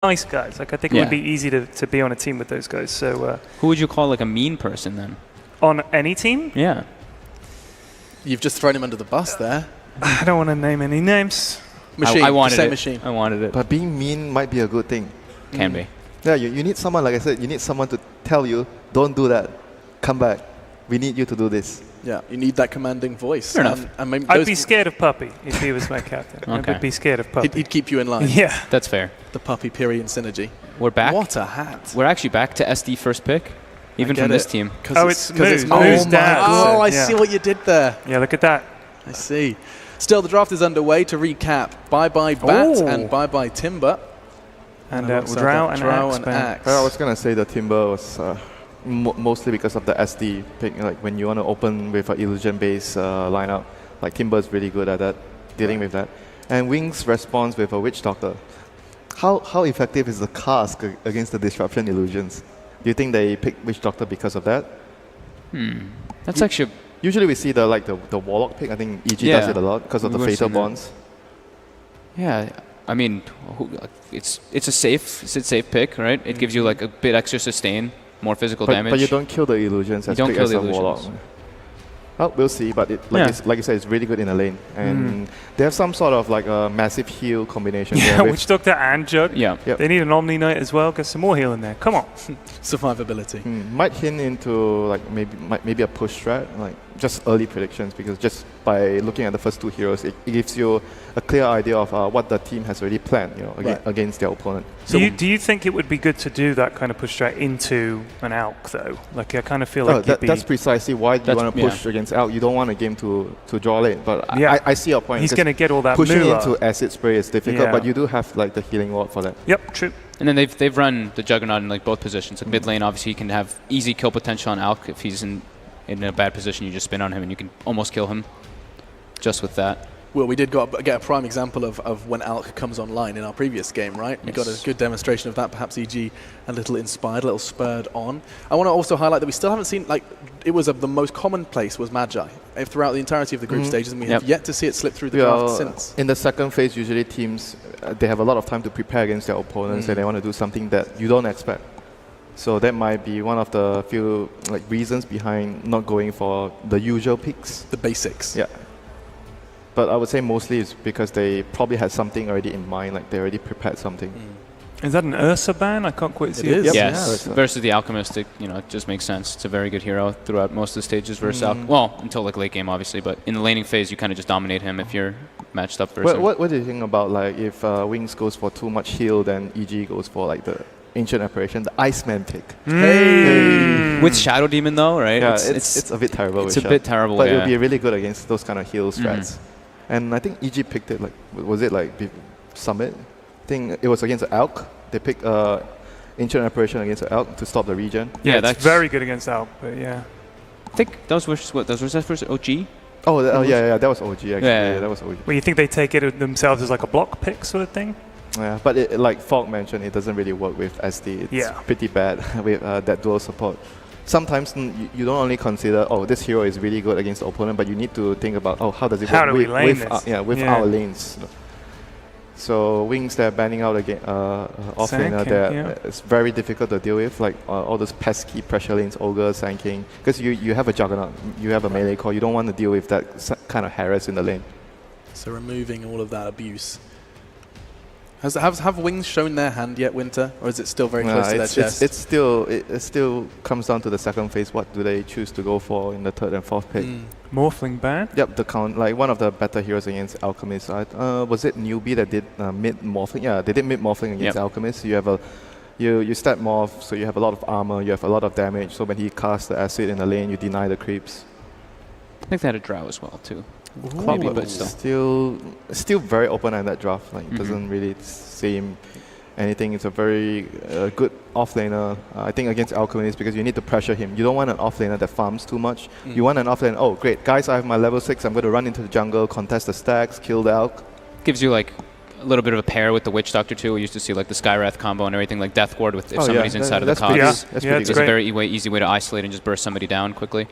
nice guys. Like I think it would be easy to be on a team with those guys. So who would you call like a mean person then? On any team? Yeah. You've just thrown him under the bus there. I don't want to name any names. Machine. I wanted it. Machine. I wanted it. But being mean might be a good thing. Can be. Yeah, you need someone, like I said, you need someone to tell you, don't do that. Come back. We need you to do this. Yeah, you need that commanding voice. Fair enough. And maybe I'd be scared of Puppy if he was my captain. Okay. I'd be scared of Puppy. He'd keep you in line. Yeah. That's fair. The Puppy Pyrian synergy. We're back. What a hat. We're actually back to SD first pick, even from this team. Oh, it's Moose. Oh, Moose my down. God. I see what you did there. Yeah, look at that. I see. Still, the draft is underway. To recap, bye-bye Bat and bye-bye Timber. And Drow and Axe. I was going to say the Timber was mostly because of the SD pick. Like when you want to open with an illusion-based lineup, like Timber is really good at that, dealing with that. And Wings responds with a Witch Doctor. How effective is the cast against the disruption illusions? Do you think they picked Witch Doctor because of that? That's actually... Usually we see the Warlock pick. I think EG does it a lot because of the Fatal Bonds. Yeah, I mean, it's a safe pick, right? It gives you like a bit extra sustain, more physical damage. But you don't kill the illusions as quick as a Warlock. Well, we'll see, but like you said, it's really good in the lane. And they have some sort of like a massive heal combination. Yeah, Witch Doctor and Jug. Yeah. Yep. They need an Omni Knight as well. Get some more heal in there. Come on. Survivability. Might hint into like maybe a push strat, like just early predictions, because just by looking at the first two heroes, it gives you a clear idea of what the team has already planned, against their opponent. So do you think it would be good to do that kind of push strat into an Alk though? Like I kind of feel like that's precisely why you want to push against Alk. You don't want a game to draw late, but I see your point. He's going to get all that pushing moolah. Into acid spray is difficult, but you do have like the healing ward for that. Yep, true. And then they've run the Juggernaut in like both positions. Like mid lane, obviously, he can have easy kill potential on Alk. If he's in a bad position, you just spin on him and you can almost kill him just with that. Well, we did get a prime example of when Alk comes online in our previous game, right? We got a good demonstration of that, perhaps EG a little inspired, a little spurred on. I want to also highlight that we still haven't seen, like, it was the most common place was Magi throughout the entirety of the group stages, and we have yet to see it slip through the draft since. In the second phase, usually teams, they have a lot of time to prepare against their opponents, and they want to do something that you don't expect. So that might be one of the few reasons behind not going for the usual picks. The basics. Yeah. But I would say mostly it's because they probably had something already in mind, like they already prepared something. Is that an Ursa ban? I can't quite see it. Yep. Yes, versus the Alchemist, it just makes sense. It's a very good hero throughout most of the stages versus well, until like late game, obviously. But in the laning phase, you kind of just dominate him if you're matched up versus him. What do you think about like if Wings goes for too much heal, then EG goes for like the Ancient Apparition, the Iceman pick? Hey. With Shadow Demon though, right? Yeah, it's a bit terrible. It's a bit terrible, but it would be really good against those kind of heal strats. And I think EG picked it, was it Summit? I think it was against Alk. They picked Ancient Apparition against Alk to stop the regen. Yeah, that's very good against Alk, but yeah. I think that was versus OG? Oh, yeah, that was OG actually. Yeah, that was OG. Well, you think they take it themselves as like a block pick sort of thing? Yeah, but like Fogg mentioned, it doesn't really work with SD. It's pretty bad with that dual support. Sometimes you don't only consider, this hero is really good against the opponent, but you need to think about, how does it work with our lanes. So Wings, they're banning out again offlaner. It's very difficult to deal with, like all those pesky pressure lanes, Ogre, Sand King, because you have a Juggernaut, you have a melee core, you don't want to deal with that kind of harass in the lane. So removing all of that abuse. Have Wings shown their hand yet, Winter, or is it still very close to their chest? It still comes down to the second phase. What do they choose to go for in the third and fourth pick? Morphling ban? Yep, the count, like one of the better heroes against Alchemist. Was it Newbie that did mid morphling? Yeah, they did mid morphling against Alchemist. You have you stat morph, so you have a lot of armor, you have a lot of damage. So when he casts the acid in the lane, you deny the creeps. I think they had a Drow as well too. Maybe, but still very open on that draft. Like it doesn't really seem anything. It's a very good offlaner. I think against Alchemist, because you need to pressure him. You don't want an offlaner that farms too much. You want an offlaner. Oh, great, guys! I have my level 6. I'm going to run into the jungle, contest the stacks, kill the Alk. Gives you like a little bit of a pair with the Witch Doctor too. We used to see like the Skywrath combo and everything, like Death Ward with if somebody's inside of the cogs. That's pretty it's a very easy way to isolate and just burst somebody down quickly.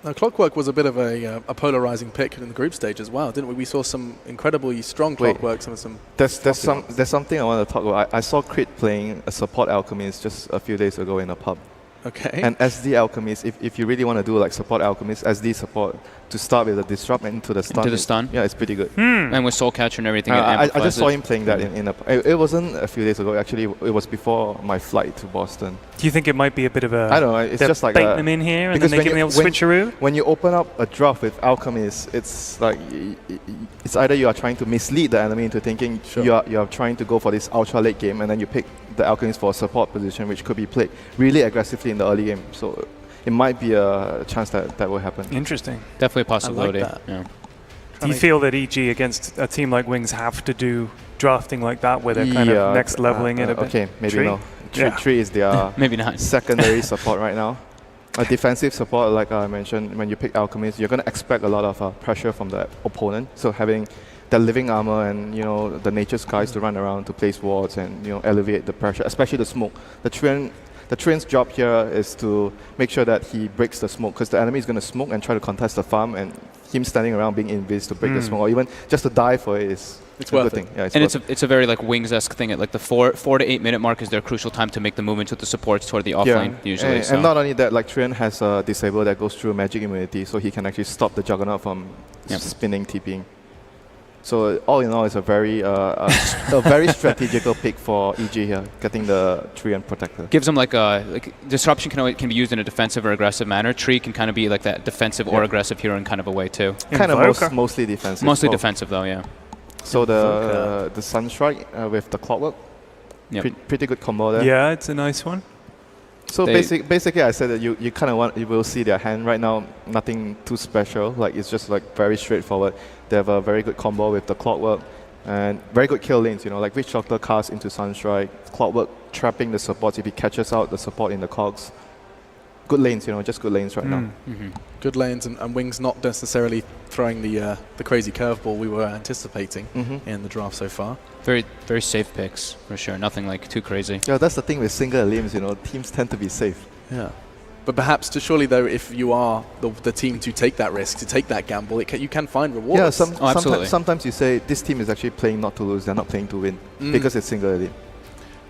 Now, Clockwork was a bit of a polarizing pick in the group stage as well, didn't we? We saw some incredibly strong Clockwork, some. There's something I want to talk about. I saw Crit playing a support Alchemist just a few days ago in a pub. Okay. And SD Alchemist, if you really want to do like support Alchemist, SD support, to start with the disrupt and into the stun. Into the stun? Yeah, it's pretty good. And with Soul Catcher and everything, I just saw him playing that in a. It wasn't a few days ago. Actually, it was before my flight to Boston. Do you think it might be a bit of a... I don't know. It's just like bait them in here and then they give me a switcheroo? When you open up a draft with Alchemist, it's like it's either you are trying to mislead the enemy into thinking you are trying to go for this ultra late game, and then you pick the Alchemist for a support position, which could be played really aggressively in the early game. So it might be a chance that will happen. Interesting. Definitely a possibility. I like that. Yeah. Do you feel that EG against a team like Wings have to do drafting like that, where they're kind of next leveling it a bit? Okay, maybe Tree? no. Tree is their Maybe not. secondary support right now. A defensive support, like I mentioned, when you pick Alchemist, you're going to expect a lot of pressure from the opponent. So having the living armor and the nature skies to run around to place wards and alleviate the pressure, especially the smoke. The Trian's job here is to make sure that he breaks the smoke, because the enemy is going to smoke and try to contest the farm, and him standing around being invis to break the smoke, or even just to die for it is a good thing. Yeah, it's a very like Wings-esque thing. At like the 4 to 8 minute mark is their crucial time to make the movement with the supports toward the offlane usually. And not only that, like Trian has a disable that goes through magic immunity, so he can actually stop the Juggernaut from spinning, TPing. So all in all, it's a very very strategical pick for EG here, getting the Tree and Protector. Gives them like disruption can be used in a defensive or aggressive manner. Tree can kind of be like that defensive or aggressive hero in kind of a way too. Kind of mostly defensive. Mostly defensive though, yeah. So the Sunstrike with the Clockwork, pretty good combo there. Yeah, it's a nice one. So basically, I said that you kind of you will see their hand right now. Nothing too special. Like it's just like very straightforward. They have a very good combo with the Clockwork and very good kill lanes. Like Witch Doctor cast into Sunstrike, Clockwork trapping the supports if he catches out the support in the cogs. Good lanes, just good lanes right now. Good lanes, and Wings not necessarily throwing the crazy curveball we were anticipating in the draft so far. Very, very safe picks for sure. Nothing like too crazy. Yeah, that's the thing with single limbs. Teams tend to be safe. Yeah, but perhaps surely though, if you are the team to take that risk, to take that gamble, you can find rewards. Yeah, absolutely. Sometimes you say this team is actually playing not to lose. They're not playing to win because it's single limb.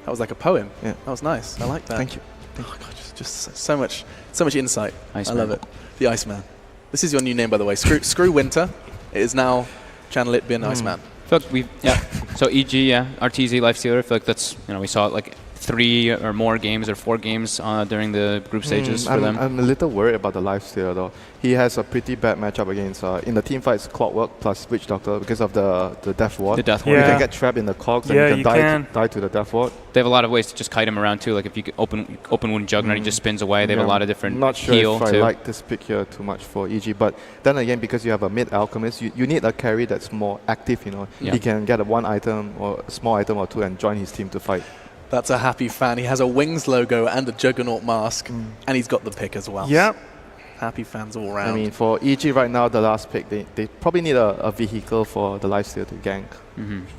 That was like a poem. Yeah, that was nice. I like that. Thank you. Oh God, just so much insight. Iceman. I love it. The Iceman. This is your new name, by the way. Screw Winter. It is now Channel It Bin Iceman. I feel like So EG, RTZ Lifestealer. I feel like that's we saw it like 3 or more games or 4 games during the group stages for them. I'm a little worried about the Lifestealer though. He has a pretty bad matchup against in the team fights Clockwork plus Witch Doctor because of the Death Ward. The Death Ward. You can get trapped in the cogs and you can die to the Death Ward. They have a lot of ways to just kite him around too. Like if you open wound Juggernaut, he just spins away. They have a lot of different Not sure heal if I too. like this pick here too much for EG, but then again, because you have a mid Alchemist, you need a carry that's more active. He can get a 1 item or a small item or 2 and join his team to fight. That's a happy fan. He has a Wings logo and a Juggernaut mask, and he's got the pick as well. Yep. Happy fans all around. I mean, for EG right now, the last pick, they probably need a vehicle for the Lifesteal to gank.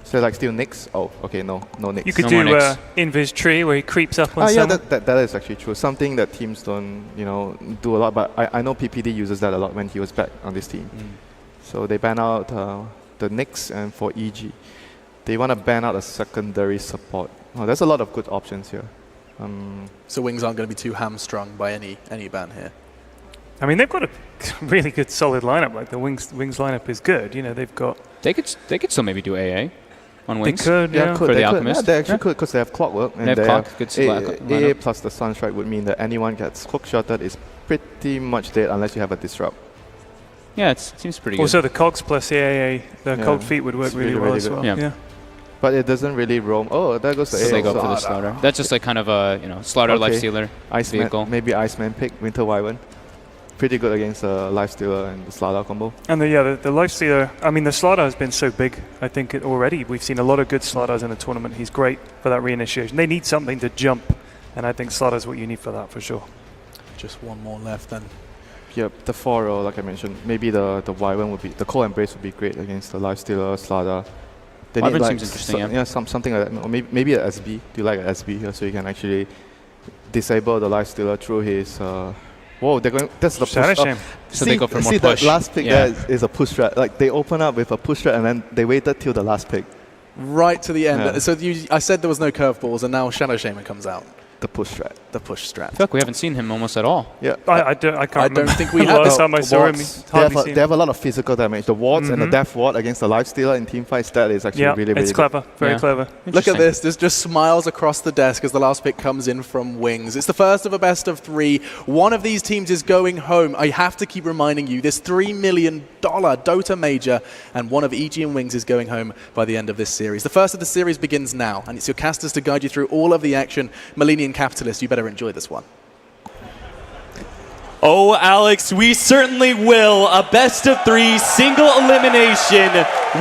So like still Nyx? Oh, okay, no Nyx. You could No do more Nyx. Invis Tree where he creeps up on yeah, someone. that is actually true. Something that teams don't, do a lot. But I know PPD uses that a lot when he was back on this team. So they ban out the Nyx, and for EG, they want to ban out a secondary support. Oh, there's a lot of good options here. So Wings aren't going to be too hamstrung by any ban here. I mean, they've got a really good, solid lineup. Like the Wings lineup is good. They've got. They could still maybe do AA on Wings. They could, yeah. For the Alchemist. Yeah, they actually could because they have Clockwork. And they have Clock. Good AA plus the Sunstrike would mean that anyone gets hook-shotted is pretty much dead unless you have a disrupt. Yeah, it seems pretty good. Also, the Cogs plus the AA, the Cold Feet would work really well as well. Yeah. But it doesn't really roam. Oh, there goes the So AA. they go for the Slaughter. That's just like kind of a Slaughter Lifestealer vehicle. Maybe Iceman pick, Winter Wyvern. Pretty good against the Lifestealer and the Slaughter combo. And the Lifestealer, I mean, the Slaughter has been so big, I think, already. We've seen a lot of good Slaughters in the tournament. He's great for that reinitiation. They need something to jump, and I think Slaughter's what you need for that, for sure. Just one more left then. Yep, the 4-row, like I mentioned. Maybe the Wyvern would be, the Cold Embrace would be great against the Lifestealer, Slaughter. They Wyvern need seems interesting, yeah, something like that. Or maybe an SB. Do you like an SB here so you can actually disable the Lifestealer through his whoa, they're going. That's the Shadow push. Shame. So they go for more see push. The last pick Yeah. there is a push strat. Like they open up with a push strat and then they waited till the last pick. Right to the end. Yeah. So I said there was no curveballs, and now Shadow Shaman comes out. The push strat. The push strat. I feel like we haven't seen him almost at all. Yeah. I can't I don't remember. think we have. Last time I saw him, Wards, hardly they seen have a lot of physical damage. The wards and the death ward against the lifestealer in team fights, that is actually yeah, really, really it's good. clever. Very Yeah. clever. Look at Interesting. this. There's just smiles across the desk as the last pick comes in from Wings. It's the first of a best of 3. One of these teams is going home. I have to keep reminding you, this $3 million Dota major, and one of EG and Wings is going home by the end of this series. The first of the series begins now, and it's your casters to guide you through all of the action. Millennium Capitalist, you better enjoy this one. Oh, Alex, we certainly will. A best of 3 single elimination.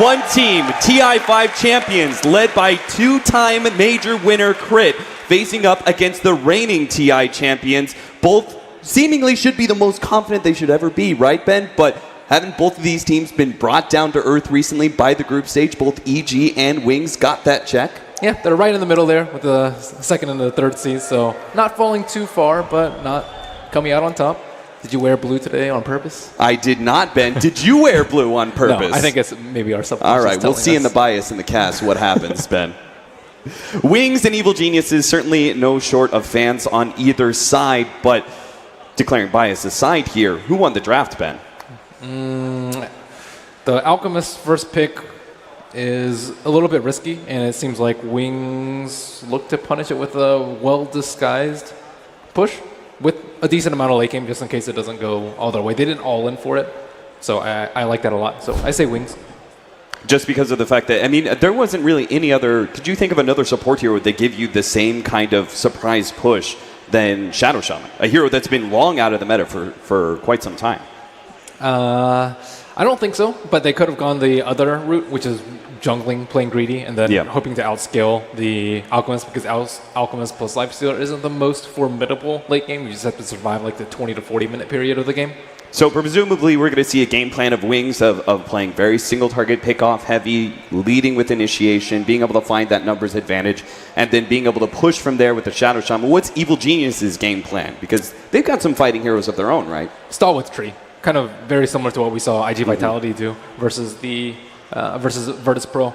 One team, TI5 champions, led by 2-time major winner Crit, facing up against the reigning TI champions. Both seemingly should be the most confident they should ever be, right, Ben? But haven't both of these teams been brought down to earth recently by the group stage? Both EG and Wings got that check. Yeah, they're right in the middle there with the second and the third seeds, so not falling too far, but not coming out on top. Did you wear blue today on purpose? I did not, Ben. Did you wear blue on purpose? No, I think it's maybe our subconscious. All right, we'll telling see in the us. bias in the cast what happens, Ben. Wings and Evil Geniuses, certainly no short of fans on either side, but declaring bias aside here, who won the draft, Ben? The Alchemist's first pick is a little bit risky, and it seems like Wings look to punish it with a well-disguised push with a decent amount of late game just in case it doesn't go all their way. They didn't all in for it, so I like that a lot. So I say Wings. Just because of the fact that, I mean, there wasn't really any other, could you think of another support hero that give you the same kind of surprise push than Shadow Shaman? A hero that's been long out of the meta for quite some time. I don't think so, but they could have gone the other route, which is jungling, playing greedy, and then hoping to outscale the Alchemist, because Alchemist plus Lifestealer isn't the most formidable late game. You just have to survive like the 20 to 40 minute period of the game. So presumably we're going to see a game plan of Wings of playing very single target pick-off heavy, leading with initiation, being able to find that numbers advantage, and then being able to push from there with the Shadow Shaman. What's Evil Genius's game plan? Because they've got some fighting heroes of their own, right? Stall with Tree. Kind of very similar to what we saw IG Vitality do versus the versus Virtus Pro.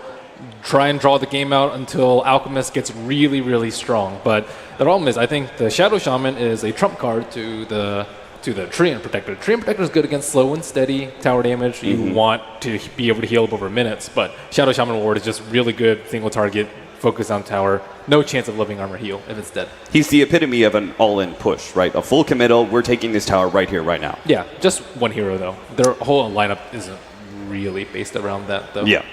Try and draw the game out until Alchemist gets really, really strong. But the problem is, I think the Shadow Shaman is a trump card to the Treant Protector. Treant Protector is good against slow and steady tower damage. You want to be able to heal up over minutes, but Shadow Shaman Ward is just really good single target, focus on tower, no chance of living armor heal if it's dead. He's the epitome of an all-in push, right? A full committal, we're taking this tower right here, right now. Yeah, just one hero though. Their whole lineup isn't really based around that though. Yeah.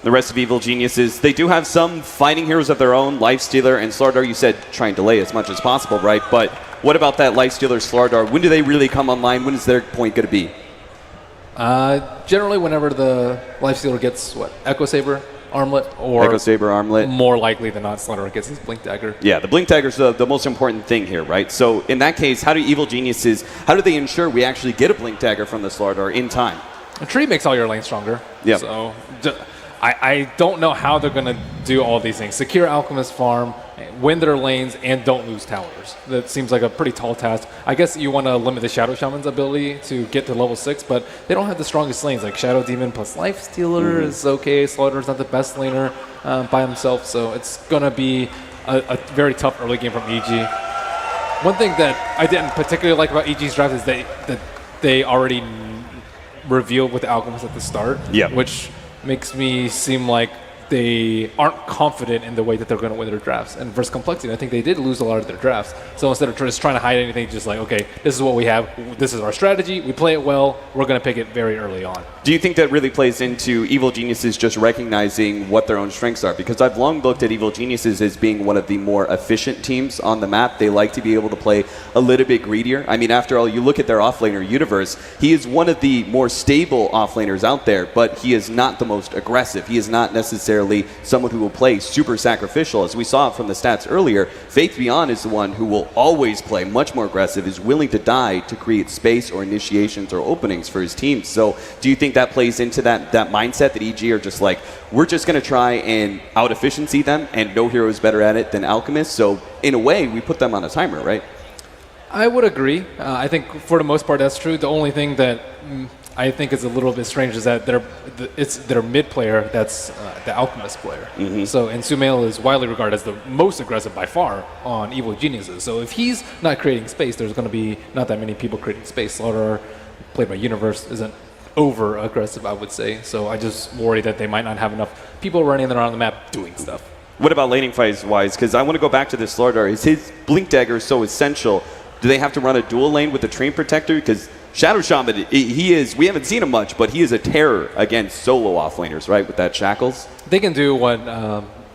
The rest of Evil Geniuses, they do have some fighting heroes of their own. Lifestealer and Slardar, you said try and delay as much as possible, right? But what about that Lifestealer Slardar? When do they really come online? When is their point going to be? Generally, whenever the Lifestealer gets Echo Saber Armlet, or Echo Saber Armlet. more likely than not, Slardar gets his Blink Dagger. Yeah, the Blink Dagger's the most important thing here, right? So in that case, how do Evil Geniuses, how do they ensure we actually get a Blink Dagger from the Slardar in time? A tree makes all your lanes stronger. Yeah. So I don't know how they're going to do all these things. Secure Alchemist farm, win their lanes, and don't lose towers. That seems like a pretty tall task. I guess you want to limit the Shadow Shaman's ability to get to level 6, but they don't have the strongest lanes. Like Shadow Demon plus Lifestealer is okay. Slaughter's not the best laner by himself, so it's going to be a very tough early game from EG. One thing that I didn't particularly like about EG's draft is that they already revealed with the Alchemist at the start, which makes me seem like they aren't confident in the way that they're going to win their drafts. And versus Complexity, I think they did lose a lot of their drafts. So instead of just trying to hide anything, just like, okay, this is what we have, this is our strategy, we play it well, we're going to pick it very early on. Do you think that really plays into Evil Geniuses just recognizing what their own strengths are? Because I've long looked at Evil Geniuses as being one of the more efficient teams on the map. They like to be able to play a little bit greedier. I mean, after all, you look at their offlaner universe, he is one of the more stable offlaners out there, but he is not the most aggressive. He is not necessarily someone who will play super sacrificial. As we saw from the stats earlier, Faith Beyond is the one who will always play much more aggressive, is willing to die to create space or initiations or openings for his team. So do you think that plays into that mindset that EG are just like, we're just going to try and out-efficiency them, and no hero is better at it than Alchemist? So in a way, we put them on a timer, right? I would agree. I think for the most part that's true. The only thing that I think is a little bit strange is that it's their mid player that's the Alchemist player. So, and Sumail is widely regarded as the most aggressive by far on Evil Geniuses. So if he's not creating space, there's going to be not that many people creating space. Slaughter, played by Universe, isn't over aggressive, I would say. So I just worry that they might not have enough people running around the map doing stuff. What about laning fights wise? Because I want to go back to this Slaughter. Is his Blink Dagger so essential? Do they have to run a dual lane with the Train Protector? Because Shadow Shaman, he is, we haven't seen him much, but he is a terror against solo offlaners, right, with that Shackles? They can do what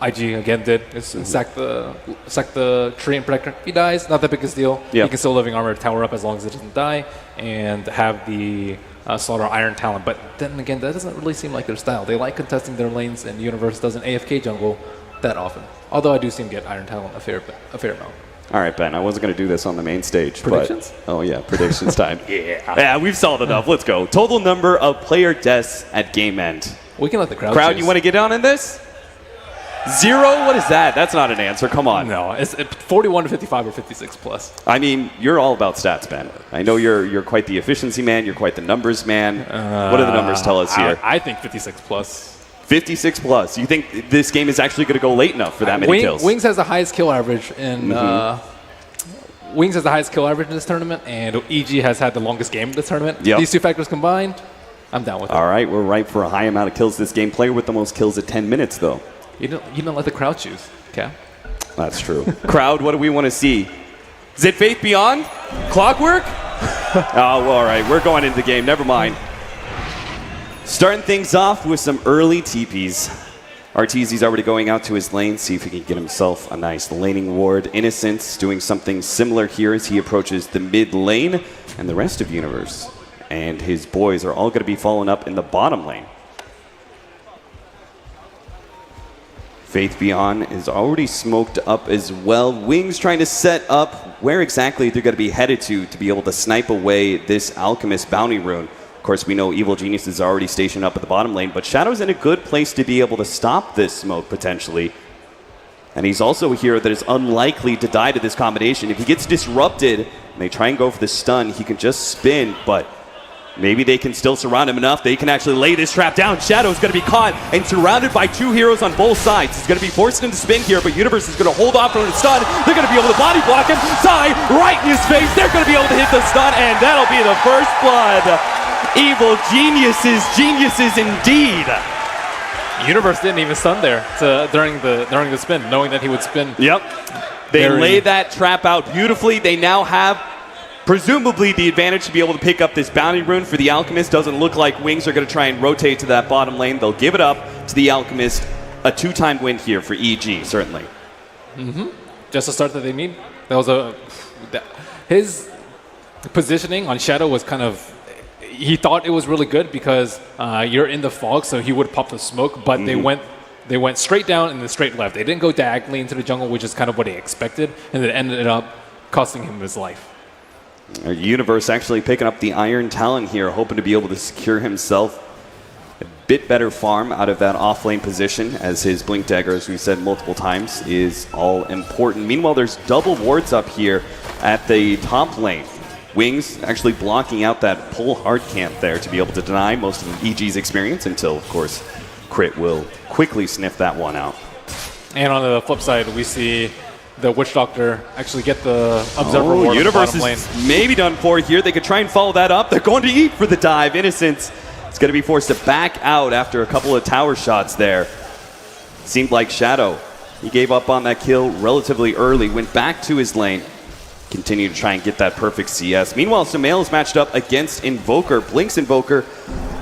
IG again did, is sack the Train Protector. He dies, not the biggest deal. Yeah. He can still Living Armor tower up as long as it doesn't die, and have the Slaughter Iron Talon. But then again, that doesn't really seem like their style. They like contesting their lanes, and Universe doesn't AFK jungle that often. Although I do see him get Iron Talon a fair amount. All right, Ben, I wasn't going to do this on the main stage. Predictions? But, oh, yeah, predictions time. Yeah, we've solved enough. Let's go. Total number of player deaths at game end. We can let the crowd Crowd, choose. you want to get on in this? 0? What is that? That's not an answer. Come on. No, it's 41 to 55 or 56 plus. I mean, you're all about stats, Ben. I know you're quite the efficiency man. You're quite the numbers man. What do the numbers tell us here? I think 56 plus. 56 plus. You think this game is actually going to go late enough for that many kills? Wings has the highest kill average in Wings has the highest kill average in this tournament, and EG has had the longest game in this tournament. Yep. These two factors combined, I'm down with it. All right, we're ripe for a high amount of kills this game. Player with the most kills at 10 minutes, though. You don't let the crowd choose. Okay. That's true. Crowd, what do we want to see? Is it Faith Beyond? Clockwork? Oh, well, all right. We're going into the game. Never mind. Starting things off with some early TPs. Arteezy's already going out to his lane, see if he can get himself a nice laning ward. Innocence doing something similar here as he approaches the mid lane, and the rest of Universe and his boys are all going to be following up in the bottom lane. Faith Beyond is already smoked up as well. Wings trying to set up where exactly they're going to be headed to be able to snipe away this Alchemist bounty rune. Of course, we know Evil Genius is already stationed up at the bottom lane, but Shadow's in a good place to be able to stop this smoke potentially. And he's also a hero that is unlikely to die to this combination. If he gets disrupted and they try and go for the stun, he can just spin, but maybe they can still surround him enough. They can actually lay this trap down. Shadow's going to be caught and surrounded by two heroes on both sides. He's going to be forced into spin here, but Universe is going to hold off from the stun. They're going to be able to body block him. Sai right in his face. They're going to be able to hit the stun, and that'll be the first blood. Evil geniuses indeed. Universe didn't even stun there during the spin, knowing that he would spin. Yep. They lay that trap out beautifully. They now have presumably the advantage to be able to pick up this bounty rune for the Alchemist. Doesn't look like Wings are going to try and rotate to that bottom lane. They'll give it up to the Alchemist. A two-time win here for EG, certainly. Just the start that they need. His positioning on Shadow was kind of, he thought it was really good because you're in the fog, so he would pop the smoke, but they went straight down and then straight left. They didn't go diagonally into the jungle, which is kind of what he expected, and it ended up costing him his life. Universe actually picking up the Iron Talon here, hoping to be able to secure himself a bit better farm out of that off-lane position, as his Blink Dagger, as we said multiple times, is all important. Meanwhile, there's double wards up here at the top lane. Wings actually blocking out that pull hard camp there to be able to deny most of EG's experience until, of course, Crit will quickly sniff that one out. And on the flip side, we see the Witch Doctor actually get the Observer Ward Universe on the bottom lane. is maybe done for here. They could try and follow that up. They're going to eat for the dive. Innocence is going to be forced to back out after a couple of tower shots there. Seemed like Shadow, he gave up on that kill relatively early, went back to his lane, continue to try and get that perfect CS. Meanwhile, Sumail is matched up against Invoker, Blink's Invoker,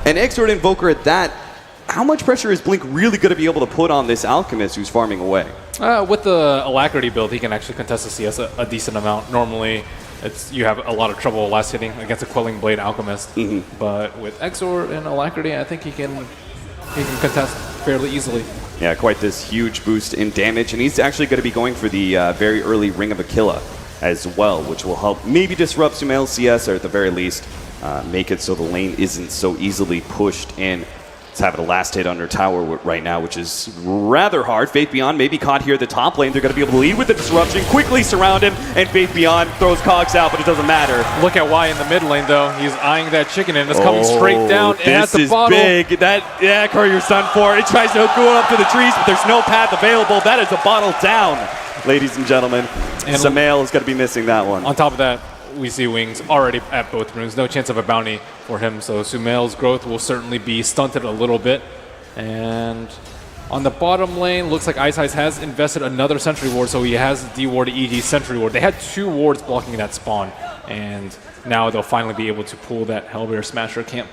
and Exort Invoker at that. How much pressure is Blink really going to be able to put on this Alchemist who's farming away? With the Alacrity build, he can actually contest the CS a decent amount. Normally, you have a lot of trouble last hitting against a Quelling Blade Alchemist. But with Exort and Alacrity, I think he can contest fairly easily. Yeah, quite this huge boost in damage, and he's actually going to be going for the very early Ring of Aquila as well, which will help maybe disrupt Sumail's CS, or at the very least make it so the lane isn't so easily pushed in. It's having a last hit under tower right now, which is rather hard. Faith Beyond may be caught here at the top lane. They're going to be able to lead with the disruption, quickly surround him, and Faith Beyond throws Cogs out, but it doesn't matter. Look at Y in the mid lane, though. He's eyeing that chicken, and it's coming straight down. It has This the is bottle. big. That Courier's done for. It tries to go up to the trees, but there's no path available. That is a bottle down, ladies and gentlemen. And Samael is going to be missing that one. On top of that, we see Wings already at both runes. No chance of a bounty for him, so Sumail's growth will certainly be stunted a little bit. And on the bottom lane, looks like Ice Ice has invested another sentry ward, so he has D-Ward EG sentry ward. They had 2 wards blocking that spawn, and now they'll finally be able to pull that Hellbear Smasher camp.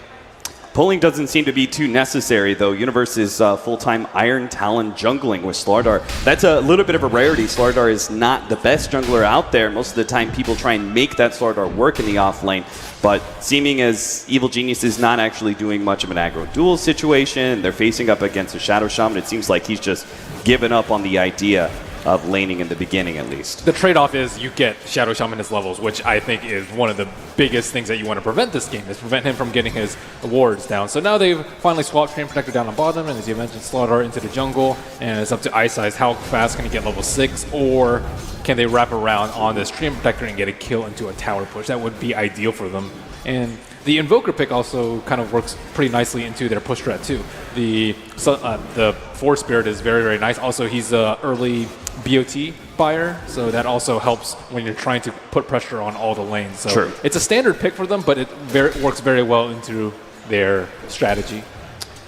Pulling doesn't seem to be too necessary, though. Universe is full-time Iron Talon jungling with Slardar. That's a little bit of a rarity. Slardar is not the best jungler out there. Most of the time, people try and make that Slardar work in the off lane. But seeming as Evil Genius is not actually doing much of an aggro duel situation, they're facing up against a Shadow Shaman. It seems like he's just given up on the idea of laning in the beginning, at least. The trade-off is you get Shadow Shamanist levels, which I think is one of the biggest things that you want to prevent this game, is prevent him from getting his wards down. So now they've finally swapped Treant Protector down on bottom, and as you mentioned, Slardar into the jungle, and it's up to Ice Ice. How fast can he get level 6, or can they wrap around on this Treant Protector and get a kill into a tower push? That would be ideal for them. And the Invoker pick also kind of works pretty nicely into their push strat too. The Force Spirit is very, very nice. Also, he's an early BOT buyer, so that also helps when you're trying to put pressure on all the lanes. So True. It's a standard pick for them, but it works very well into their strategy.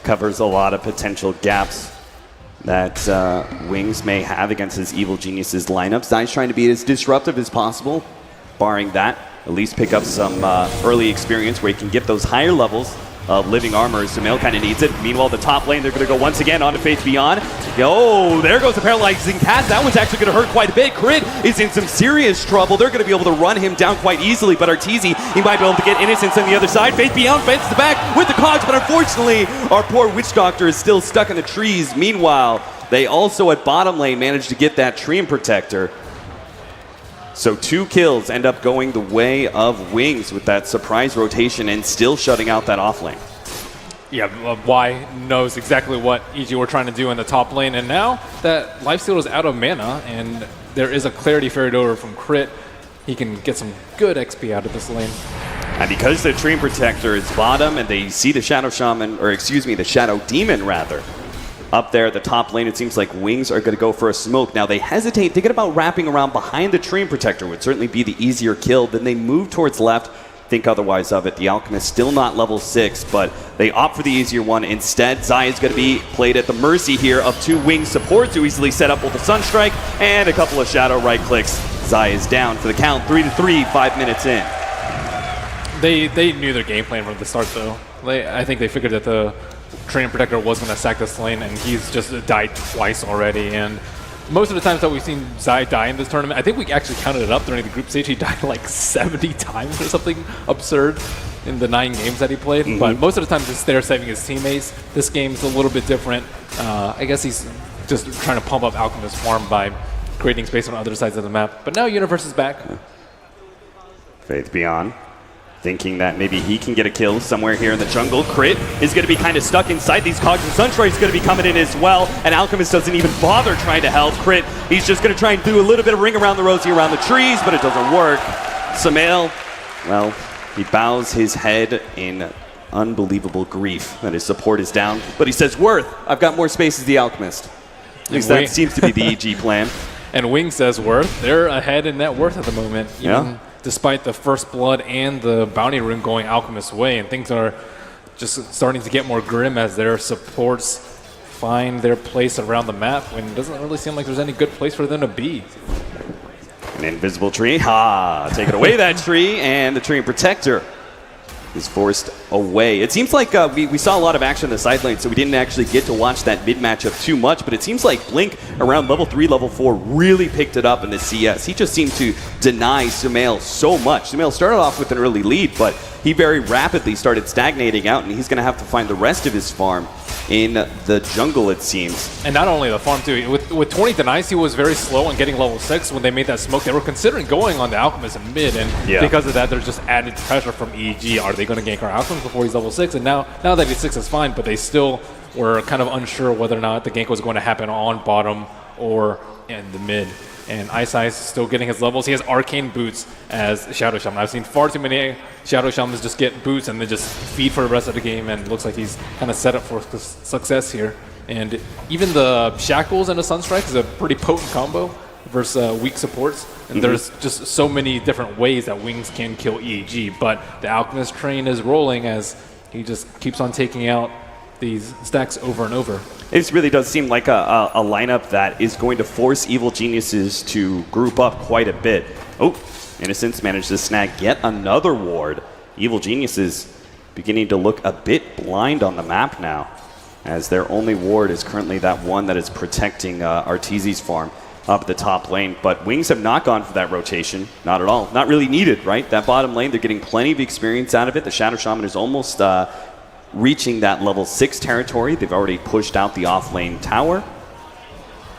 Covers a lot of potential gaps that Wings may have against his Evil Genius's lineups. Zai's trying to be as disruptive as possible, barring that. At least pick up some early experience where he can get those higher levels of living armor. Sumail kind of needs it. Meanwhile, the top lane, they're going to go once again onto Faith Beyond. Oh, there goes the paralyzing cast. That one's actually going to hurt quite a bit. Crit is in some serious trouble. They're going to be able to run him down quite easily, but Arteezy, he might be able to get Innocence on the other side. Faith Beyond fends the back with the Cogs, but unfortunately, our poor Witch Doctor is still stuck in the trees. Meanwhile, they also at bottom lane managed to get that Treant Protector. So 2 kills end up going the way of Wings with that surprise rotation and still shutting out that off lane. Yeah, Y knows exactly what EG were trying to do in the top lane, and now that Lifesteal is out of mana and there is a Clarity ferried over from Crit, he can get some good XP out of this lane. And because the Treant Protector is bottom and they see the Shadow Shaman, or excuse me, the Shadow Demon rather, up there at the top lane, it seems like Wings are going to go for a smoke. Now, they hesitate, thinking about wrapping around behind the Treant Protector would certainly be the easier kill. Then they move towards left, think otherwise of it. The Alchemist still not level 6, but they opt for the easier one. Instead, Zai is going to be played at the mercy here of 2 Wings supports who easily set up with a Sunstrike and a couple of Shadow right clicks. Zai is down for the count, 3-3, 5 minutes in. They knew their game plan from the start, though. I think they figured that the Treant Protector was going to sack this lane, and he's just died twice already. And most of the times that we've seen Zai die in this tournament, I think we actually counted it up during the group stage. He died like 70 times or something absurd in the 9 games that he played. But most of the time, it's there saving his teammates. This game's a little bit different. I guess he's just trying to pump up Alchemist farm by creating space on other sides of the map. But now Universe is back. Faith Beyond, thinking that maybe he can get a kill somewhere here in the jungle. Crit is going to be kind of stuck inside these Cogs, and Sunstrike is going to be coming in as well, and Alchemist doesn't even bother trying to help Crit. He's just going to try and do a little bit of ring around the rosy around the trees, but it doesn't work. Samael, well, he bows his head in unbelievable grief that his support is down, but he says, Worth, I've got more space as the Alchemist. At least that seems to be the EG plan. And Wing says Worth. They're ahead in net worth at the moment. Yeah. Despite the First Blood and the Bounty Rune going Alchemist's way, and things are just starting to get more grim as their supports find their place around the map when it doesn't really seem like there's any good place for them to be. An invisible tree. Taking away that tree, and the Treant Protector is forced away. It seems like we saw a lot of action in the side lane, so we didn't actually get to watch that mid matchup too much, but it seems like Blink around level 3, level 4 really picked it up in the CS. He just seemed to deny Sumail so much. Sumail started off with an early lead, but he very rapidly started stagnating out, and he's going to have to find the rest of his farm in the jungle, it seems. And not only the farm, too. With 20 Denies, he was very slow in getting level 6 when they made that smoke. They were considering going on the Alchemist in mid, and because of that, there's just added pressure from EG. Are they going to gank our Alchemist before he's level 6? And now that he's 6 is fine, but they still were kind of unsure whether or not the gank was going to happen on bottom or in the mid. And Ice is still getting his levels. He has Arcane Boots as Shadow Shaman. I've seen far too many Shadow Shamans just get boots and then just feed for the rest of the game, and it looks like he's kind of set up for success here. And even the Shackles and the Sunstrike is a pretty potent combo versus weak supports. And there's just so many different ways that Wings can kill EG, but the Alchemist train is rolling as he just keeps on taking out these stacks over and over. It really does seem like a lineup that is going to force Evil Geniuses to group up quite a bit. Oh, Innocence managed to snag yet another ward. Evil Geniuses beginning to look a bit blind on the map now, as their only ward is currently that one that is protecting Arteezy's farm up the top lane. But Wings have not gone for that rotation. Not at all. Not really needed, right? That bottom lane, they're getting plenty of experience out of it. The Shadow Shaman is almost reaching that level 6 territory. They've already pushed out the off-lane tower.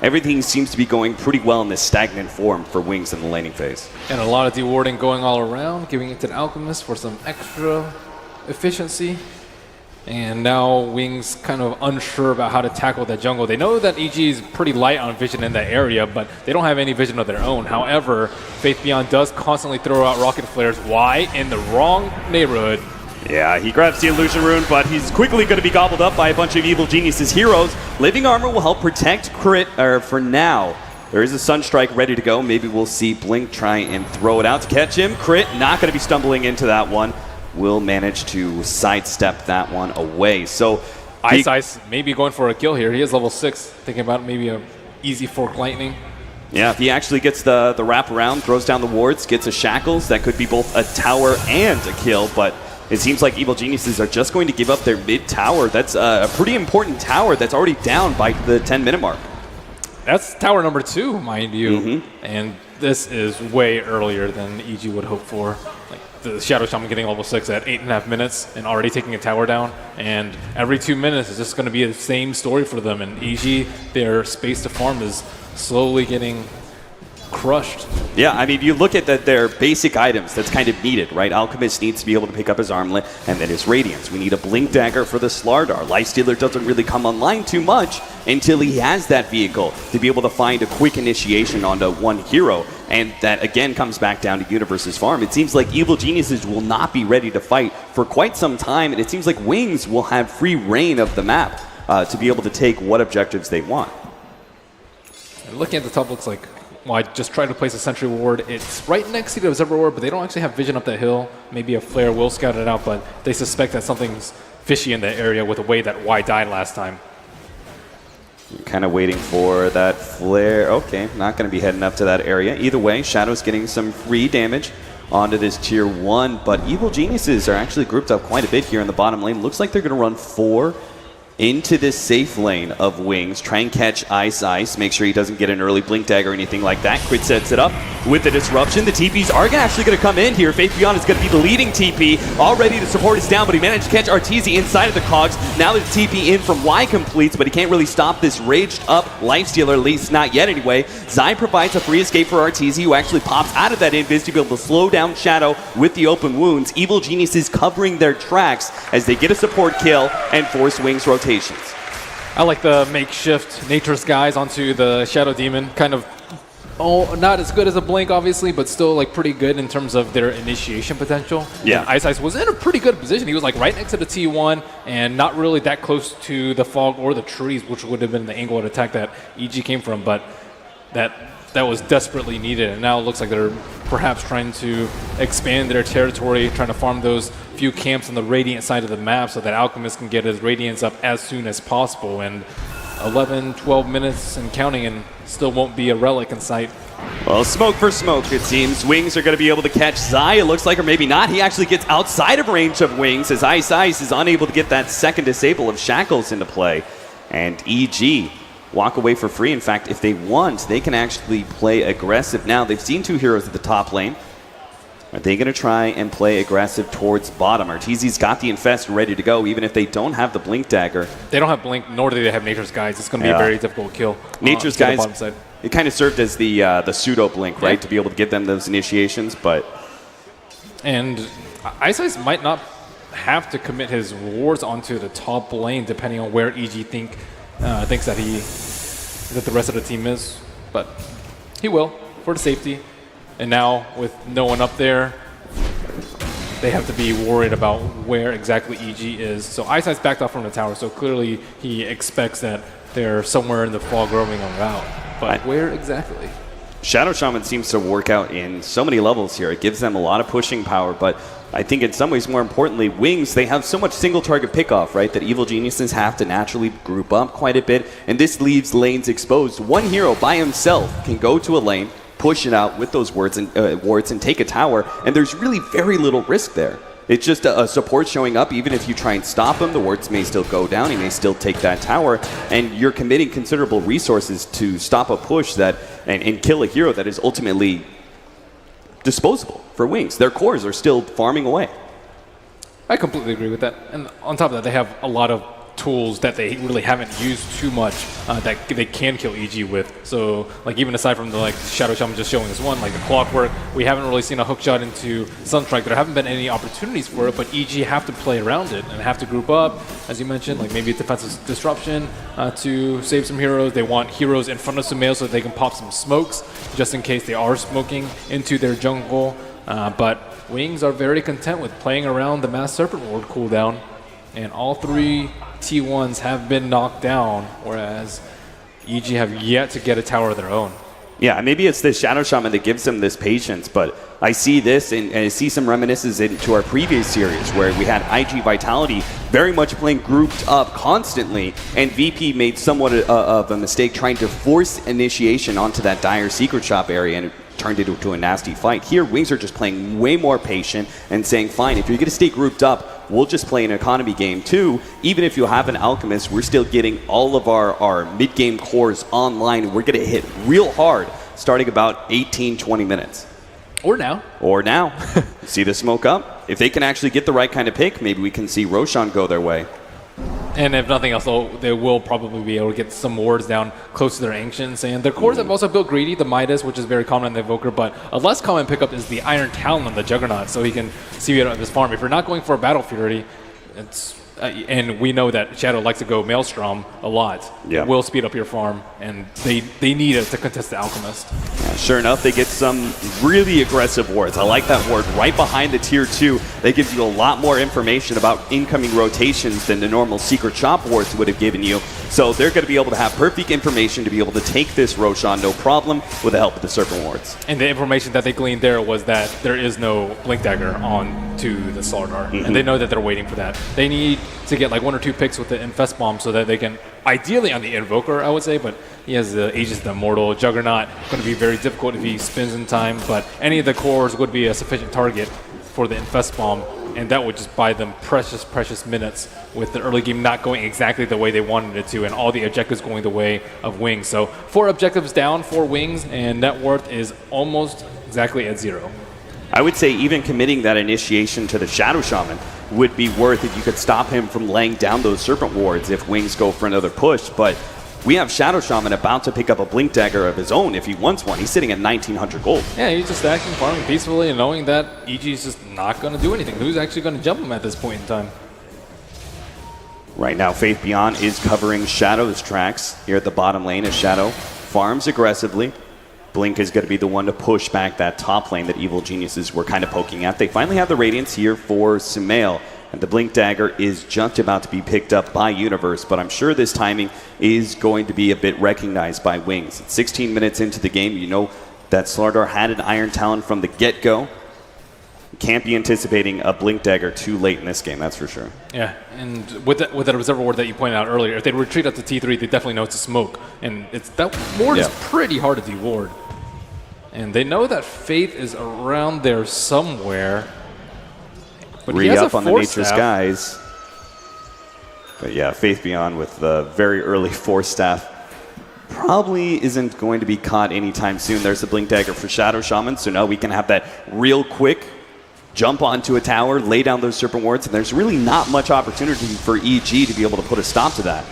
Everything seems to be going pretty well in this stagnant form for Wings in the laning phase. And a lot of dewarding going all around, giving it to the Alchemist for some extra efficiency. And now Wings kind of unsure about how to tackle that jungle. They know that EG is pretty light on vision in that area, but they don't have any vision of their own. However, Faith Beyond does constantly throw out rocket flares. Why? In the wrong neighborhood. Yeah, he grabs the Illusion Rune, but he's quickly going to be gobbled up by a bunch of Evil Geniuses heroes. Living Armor will help protect Crit for now. There is a Sunstrike ready to go. Maybe we'll see Blink try and throw it out to catch him. Crit not going to be stumbling into that one. Will manage to sidestep that one away. So Ice maybe going for a kill here. He is level 6. Thinking about maybe a easy Fork Lightning. Yeah, if he actually gets the wrap around, throws down the wards, gets a Shackles, that could be both a tower and a kill, but it seems like Evil Geniuses are just going to give up their mid tower. That's a pretty important tower that's already down by the 10-minute mark. That's tower number 2, mind you. And this is way earlier than EG would hope for. Like the Shadow Shaman getting level 6 at 8.5 minutes and already taking a tower down. And every 2 minutes is just going to be the same story for them. And EG, their space to farm is slowly getting crushed. Yeah, I mean, you look at their basic items that's kind of needed, right? Alchemist needs to be able to pick up his armlet, and then his Radiance. We need a Blink Dagger for the Slardar. Lifestealer doesn't really come online too much until he has that vehicle to be able to find a quick initiation onto one hero, and that again comes back down to Universe's farm. It seems like Evil Geniuses will not be ready to fight for quite some time, and it seems like Wings will have free reign of the map to be able to take what objectives they want. And looking at the top, looks like, well, I just tried to place a sentry ward. It's right next to the observer ward, but they don't actually have vision up that hill. Maybe a flare will scout it out, but they suspect that something's fishy in that area with the way that Y died last time. Kind of waiting for that flare. Okay, not going to be heading up to that area. Either way, Shadow's getting some free damage onto this tier 1, but Evil Geniuses are actually grouped up quite a bit here in the bottom lane. Looks like they're going to run 4 into this safe lane of Wings, try and catch Ice, make sure he doesn't get an early Blink Dagger or anything like that. Crit sets it up with the disruption. The TPs are actually going to come in here. Faith Beyond is going to be the leading TP. Already the support is down, but he managed to catch Arteezy inside of the cogs. Now the TP in from Y completes, but he can't really stop this raged up Lifestealer, at least not yet anyway. Zai provides a free escape for Arteezy, who actually pops out of that invis to be able to slow down Shadow with the open wounds. Evil Geniuses covering their tracks as they get a support kill and force Wings rotations. I like the makeshift Nature's Guys onto the Shadow Demon. Kind of, not as good as a Blink, obviously, but still like pretty good in terms of their initiation potential. Yeah. And Ice was in a pretty good position. He was like right next to the T1 and not really that close to the fog or the trees, which would have been the angle of attack that EG came from, but that was desperately needed. And now it looks like they're perhaps trying to expand their territory, trying to farm those few camps on the Radiant side of the map so that Alchemist can get his Radiance up as soon as possible. And 11, 12 minutes and counting, and still won't be a relic in sight. Well, smoke for smoke, it seems. Wings are going to be able to catch Zai, it looks like, or maybe not. He actually gets outside of range of Wings as Ice is unable to get that second disable of Shackles into play. And EG walk away for free. In fact, if they want, they can actually play aggressive now. They've seen 2 heroes at the top lane. Are they going to try and play aggressive towards bottom? Arteezy's got the Infest ready to go, even if they don't have the Blink Dagger. They don't have Blink, nor do they have Nature's Guides. It's going to be a very difficult kill. Nature's Guides, it kind of served as the pseudo Blink, right, to be able to give them those initiations, but... And Ice Ice might not have to commit his wards onto the top lane, depending on where EG thinks that the rest of the team is, but he will for the safety. And now with no one up there, they have to be worried about where exactly EG is. So Ice Ice backed off from the tower, so clearly he expects that they're somewhere in the fog roaming around. But where exactly? Shadow Shaman seems to work out in so many levels here. It gives them a lot of pushing power, but I think in some ways, more importantly, Wings, they have so much single target pickoff, right, that Evil Geniuses have to naturally group up quite a bit, and this leaves lanes exposed. One hero by himself can go to a lane, push it out with those wards and take a tower, and there's really very little risk there. It's just a support showing up. Even if you try and stop him, the wards may still go down. He may still take that tower, and you're committing considerable resources to stop a push that and kill a hero that is ultimately disposable for Wings. Their cores are still farming away. I completely agree with that. And on top of that, they have a lot of tools that they really haven't used too much that they can kill EG with. So, like, even aside from the Shadow Shaman just showing us one, like the Clockwork, we haven't really seen a hook shot into Sunstrike. There haven't been any opportunities for it, but EG have to play around it and have to group up, as you mentioned, like maybe a defensive disruption to save some heroes. They want heroes in front of Sumail so that they can pop some smokes just in case they are smoking into their jungle. But Wings are very content with playing around the Mass Serpent Ward cooldown, and all three T1s have been knocked down, whereas EG have yet to get a tower of their own. Yeah, maybe it's the Shadow Shaman that gives them this patience, but I see this and I see some reminiscences into our previous series where we had IG Vitality very much playing grouped up constantly, and VP made somewhat of a mistake trying to force initiation onto that dire secret shop area, and it turned it into a nasty fight. Here, Wings are just playing way more patient and saying, fine, if you're going to stay grouped up, we'll just play an economy game too. Even if you have an Alchemist, we're still getting all of our mid-game cores online. We're going to hit real hard starting about 18, 20 minutes. Or now. Or now. See the smoke up? If they can actually get the right kind of pick, maybe we can see Roshan go their way. And if nothing else, they will probably be able to get some wards down close to their Ancients. And their cores have also built Greedy, the Midas, which is very common on the Evoker, but a less common pickup is the Iron Talon on the Juggernaut, so he can see it on this farm. If you're not going for a Battle Fury, it's and we know that Shadow likes to go Maelstrom a lot. Yeah. It will speed up your farm, and they need it to contest the Alchemist. Yeah, sure enough, they get some really aggressive wards. I like that ward right behind the tier 2. That gives you a lot more information about incoming rotations than the normal secret shop wards would have given you. So they're going to be able to have perfect information to be able to take this Roshan no problem with the help of the Serpent wards. And the information that they gleaned there was that there is no Blink Dagger on to the Slardar. And they know that they're waiting for that. They need to get like 1 or 2 picks with the Infest Bomb so that they can, ideally on the Invoker, I would say, but he has the Aegis the Immortal. Juggernaut going to be very difficult if he spins in time, but any of the cores would be a sufficient target for the Infest Bomb, and that would just buy them precious, precious minutes with the early game not going exactly the way they wanted it to, and all the objectives going the way of Wings. So 4 objectives down for Wings, and net worth is almost exactly at 0. I would say even committing that initiation to the Shadow Shaman would be worth if you could stop him from laying down those Serpent wards if Wings go for another push. But we have Shadow Shaman about to pick up a Blink Dagger of his own if he wants one. He's sitting at 1,900 gold. Yeah, he's just stacking, farming peacefully, and knowing that EG is just not going to do anything. Who's actually going to jump him at this point in time? Right now, Faith Beyond is covering Shadow's tracks here at the bottom lane as Shadow farms aggressively. Blink is going to be the one to push back that top lane that Evil Geniuses were kind of poking at. They finally have the Radiance here for Sumail, and the Blink Dagger is just about to be picked up by Universe, but I'm sure this timing is going to be a bit recognized by Wings. It's 16 minutes into the game. You know that Slardar had an Iron Talon from the get-go. Can't be anticipating a Blink Dagger too late in this game, that's for sure. Yeah, and with that Observer ward that you pointed out earlier, if they retreat up to T3, they definitely know it's a smoke, and that ward is pretty hard to de-ward. And they know that Faith is around there somewhere. But he has Re-up on the Nature's staff. Guys. But yeah, Faith Beyond with the very early Force Staff probably isn't going to be caught anytime soon. There's the Blink Dagger for Shadow Shaman, so now we can have that real quick jump onto a tower, lay down those Serpent Wards, and there's really not much opportunity for EG to be able to put a stop to that.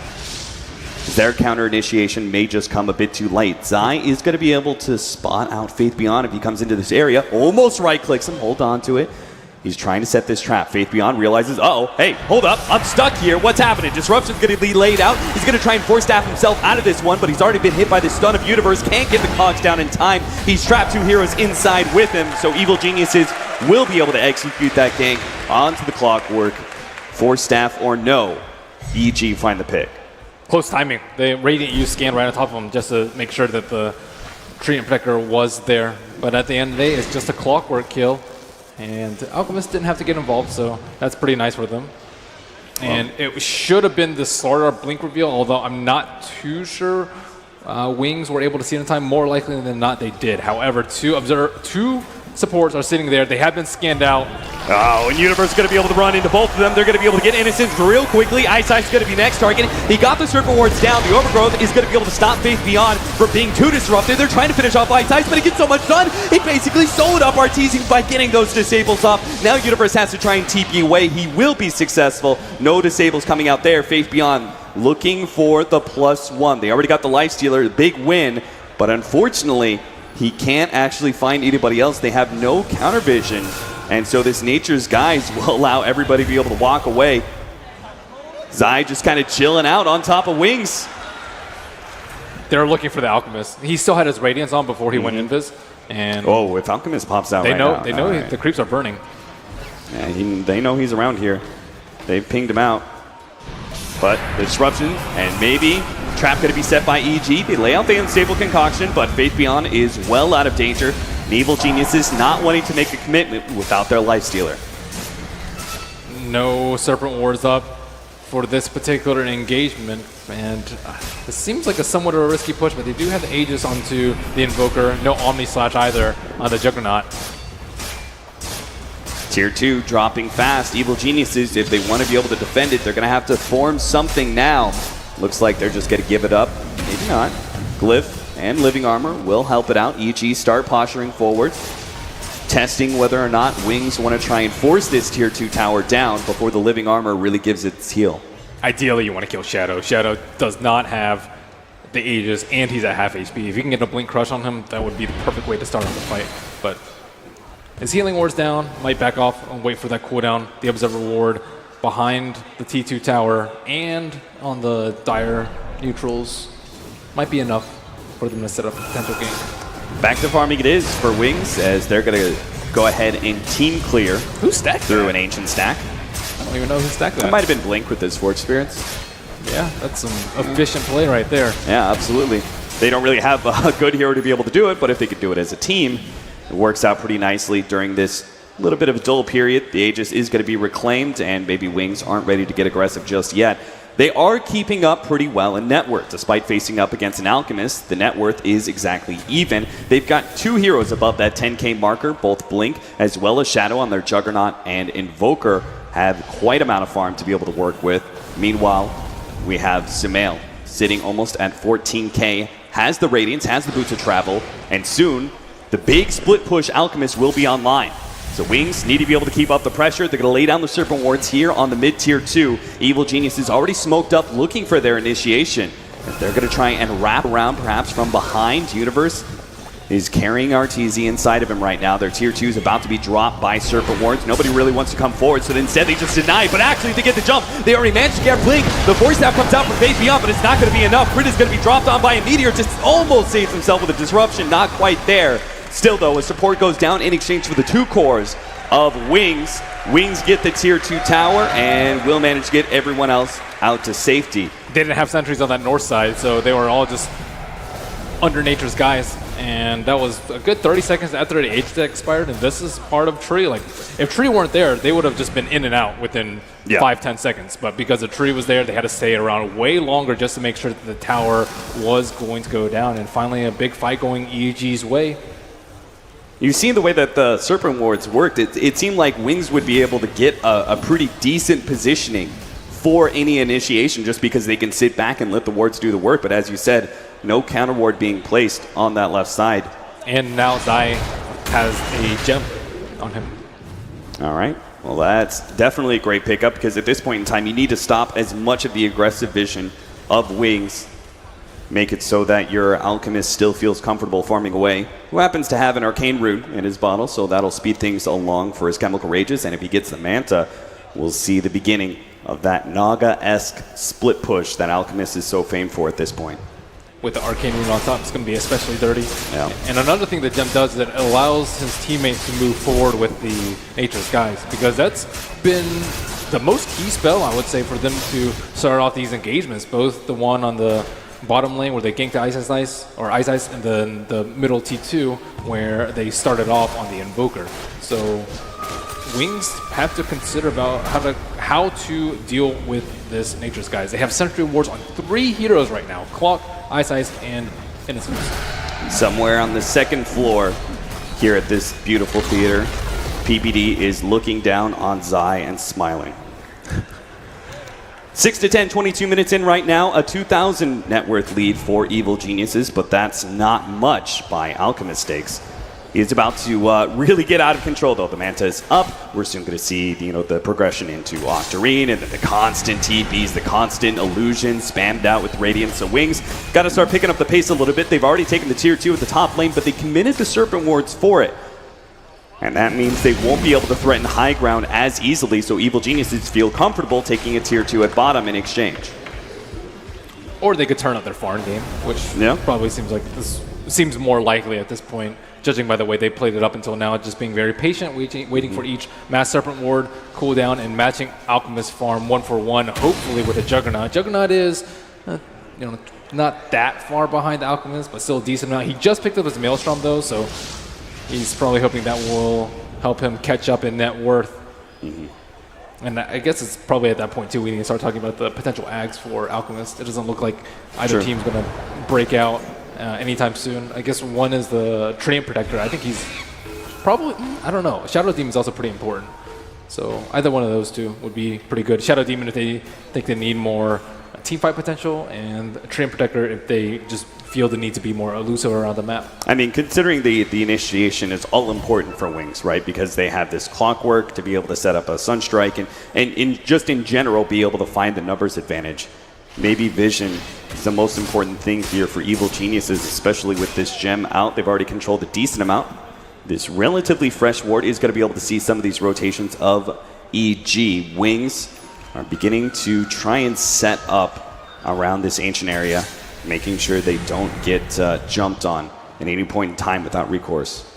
Their counter initiation may just come a bit too late. Zai is going to be able to spot out Faith Beyond if he comes into this area. Almost right-clicks him, hold on to it. He's trying to set this trap. Faith Beyond realizes, uh-oh, hey, hold up, I'm stuck here. What's happening? Disruption's going to be laid out. He's going to try and force staff himself out of this one, but he's already been hit by the stun of Universe. Can't get the cogs down in time. He's trapped 2 heroes inside with him, so Evil Geniuses will be able to execute that gank onto the Clockwork. Force staff or no, EG find the pick. Close timing. The Radiant used scan right on top of him just to make sure that the Treant Protector was there. But at the end of the day, it's just a Clockwork kill. And Alchemist didn't have to get involved, so that's pretty nice for them. And it should have been the Slardar Blink reveal, although I'm not too sure Wings were able to see it in time. More likely than not, they did. However, two supports are sitting there. They have been scanned out. Oh, and Universe is going to be able to run into both of them. They're going to be able to get Innocence real quickly. Ice is going to be next target. He got the Serpent Wards down. The Overgrowth is going to be able to stop Faith Beyond from being too disruptive. They're trying to finish off Ice, but he gets so much done. He basically soloed up Arteezy by getting those disables off. Now Universe has to try and TP away. He will be successful. No disables coming out there. Faith Beyond looking for the +1. They already got the Lifestealer, big win, but unfortunately, he can't actually find anybody else. They have no counter vision. And so this Nature's Guise will allow everybody to be able to walk away. Zai just kind of chilling out on top of Wings. They're looking for the Alchemist. He still had his Radiance on before he went invis. And oh, if Alchemist pops out they right know, now. They know the creeps are burning. Yeah, they know he's around here. They've pinged him out. But the disruption, and maybe trap going to be set by EG. They lay out the unstable concoction, but Faith Beyond is well out of danger. And Evil Geniuses not wanting to make a commitment without their Lifestealer. No Serpent Wards up for this particular engagement, and it seems like a somewhat of a risky push, but they do have the Aegis onto the Invoker. No Omni Slash either on the Juggernaut. Tier 2 dropping fast. Evil Geniuses, if they want to be able to defend it, they're going to have to form something now. Looks like they're just going to give it up. Maybe not. Glyph and Living Armor will help it out. EG start posturing forward, testing whether or not Wings want to try and force this Tier 2 tower down before the Living Armor really gives its heal. Ideally, you want to kill Shadow. Shadow does not have the Aegis, and he's at half HP. If you can get a Blink Crush on him, that would be the perfect way to start on the fight. But his healing ward's down, might back off and wait for that cooldown. The Observer ward behind the T2 tower and on the dire neutrals might be enough for them to set up a potential game. Back to farming it is for Wings, as they're going to go ahead and team clear. Who stacked through that? An ancient stack? I don't even know who stacked that. It might have been Blink with his Forge Spirits. Yeah, that's some efficient play right there. Yeah, absolutely. They don't really have a good hero to be able to do it, but if they could do it as a team, it works out pretty nicely during this little bit of a dull period. The Aegis is going to be reclaimed, and maybe Wings aren't ready to get aggressive just yet. They are keeping up pretty well in net worth. Despite facing up against an Alchemist, the net worth is exactly even. They've got 2 heroes above that 10k marker, both Blink as well as Shadow on their Juggernaut, and Invoker have quite amount of farm to be able to work with. Meanwhile, we have Sumail sitting almost at 14k, has the Radiance, has the Boots of Travel, and soon the big split push Alchemist will be online. So Wings need to be able to keep up the pressure. They're going to lay down the Serpent Wards here on the mid-tier 2. Evil Geniuses already smoked up looking for their initiation. If they're going to try and wrap around perhaps from behind, Universe is carrying Arteezy inside of him right now. Their tier 2 is about to be dropped by Serpent Wards. Nobody really wants to come forward, so instead they just deny. But actually, they get the jump. They already managed to get Blink. The Force Staff comes out from Faith Beyond, but it's not going to be enough. Crit is going to be dropped on by a Meteor. Just almost saves himself with a disruption. Not quite there. Still, though, as support goes down in exchange for the 2 cores of Wings. Wings get the tier 2 tower and will manage to get everyone else out to safety. They didn't have sentries on that north side, so they were all just under Nature's Guise. And that was a good 30 seconds after the Age expired, and this is part of Tree. Like, if Tree weren't there, they would have just been in and out within 5-10 seconds. But because the Tree was there, they had to stay around way longer just to make sure that the tower was going to go down. And finally, a big fight going EG's way. You've seen the way that the Serpent Wards worked. It seemed like Wings would be able to get a pretty decent positioning for any initiation just because they can sit back and let the wards do the work. But as you said, no counter ward being placed on that left side. And now Zai has a gem on him. All right. Well, that's definitely a great pickup because at this point in time, you need to stop as much of the aggressive vision of Wings. Make it so that your Alchemist still feels comfortable farming away. Who happens to have an Arcane Rune in his bottle, so that'll speed things along for his Chemical Rages. And if he gets the Manta, we'll see the beginning of that Naga-esque split push that Alchemist is so famed for at this point. With the Arcane Rune on top, it's going to be especially dirty. Yeah. And another thing that Gem does is that it allows his teammates to move forward with the Nature's Skies, because that's been the most key spell, I would say, for them to start off these engagements, both the one on the bottom lane where they ganked the Ice, and then the middle T2 where they started off on the Invoker. So Wings have to consider about how to deal with this Nature's Skies. They have Sentry Wards on 3 heroes right now: Clock, Ice, and Innocence. Somewhere on the second floor here at this beautiful theater, PBD is looking down on Zai and smiling. 6-10, 22 minutes in right now, a 2,000 net worth lead for Evil Geniuses, but that's not much by Alchemist stakes. He's about to really get out of control, though. The Manta is up. We're soon going to see the progression into Octarine, and then the constant TPs, the constant illusions spammed out with Radiance. So Wings got to start picking up the pace a little bit. They've already taken the tier 2 at the top lane, but they committed the Serpent Wards for it. And that means they won't be able to threaten high ground as easily, so Evil Geniuses feel comfortable taking a tier 2 at bottom in exchange. Or they could turn up their farm game, which probably seems more likely at this point, judging by the way they played it up until now, just being very patient, waiting for each Mass Serpent Ward cooldown and matching Alchemist farm 1-for-1, hopefully with a Juggernaut. Juggernaut is, not that far behind the Alchemist, but still a decent amount. He just picked up his Maelstrom though, so he's probably hoping that will help him catch up in net worth. And I guess it's probably at that point too we need to start talking about the potential ags for Alchemist. It doesn't look like either team's going to break out anytime soon. I guess one is the Treant Protector. I think he's probably, I don't know. Shadow Demon is also pretty important. So either one of those two would be pretty good. Shadow Demon if they think they need more team fight potential, and Treant Protector if they just feel the need to be more elusive around the map. I mean, considering the initiation is all important for Wings, right? Because they have this clockwork to be able to set up a Sunstrike and just in general be able to find the numbers advantage. Maybe vision is the most important thing here for Evil Geniuses, especially with this gem out. They've already controlled a decent amount. This relatively fresh ward is going to be able to see some of these rotations of EG. Wings are beginning to try and set up around this ancient area, making sure they don't get jumped on at any point in time without recourse.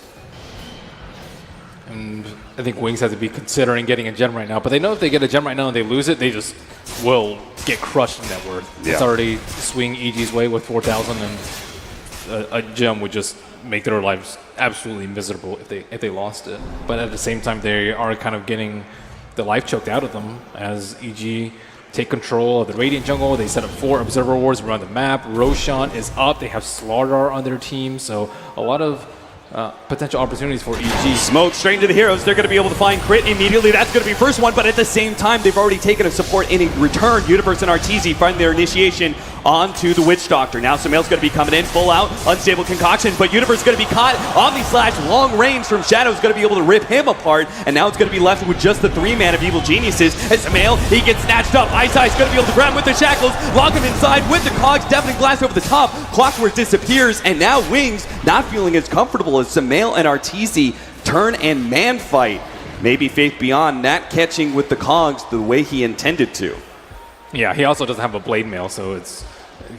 And I think Wings have to be considering getting a gem right now, but they know if they get a gem right now and they lose it, they just will get crushed in net worth. It's already swinging EG's way with 4,000, and a gem would just make their lives absolutely miserable if they lost it. But at the same time, they are kind of getting the life choked out of them as EG take control of the Radiant jungle. They set up 4 Observer Wards around the map. Roshan is up. They have Slardar on their team, so a lot of potential opportunities for EG. Smoke straight into the heroes. They're going to be able to find crit immediately. That's going to be first one, but at the same time, they've already taken a support in a return. Universe and Arteezy find their initiation onto the Witch Doctor. Now Sumail's going to be coming in full out, unstable concoction, but Universe is going to be caught. Omni Slash, long range from Shadow's going to be able to rip him apart, and now it's going to be left with just the 3-man of Evil Geniuses. And Sumail, he gets snatched up. Ice going to be able to grab him with the shackles, lock him inside with the cogs, deafening blast over the top. Clockwork disappears, and now Wings not feeling as comfortable as Sumail and Arteezy turn and man fight. Maybe Faith Beyond not catching with the cogs the way he intended to. Yeah, he also doesn't have a blade mail, so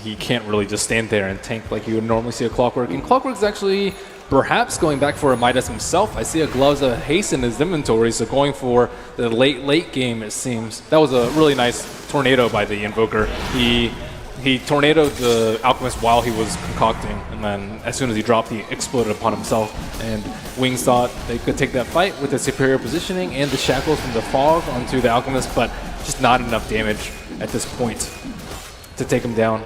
he can't really just stand there and tank like you would normally see a Clockwork. And Clockwork's actually perhaps going back for a Midas himself. I see a Gloves of Haste in his inventory, so going for the late game, it seems. That was a really nice tornado by the Invoker. He tornadoed the Alchemist while he was concocting, and then as soon as he dropped, he exploded upon himself. And Wings thought they could take that fight with the superior positioning and the shackles from the fog onto the Alchemist, but just not enough damage at this point to take him down.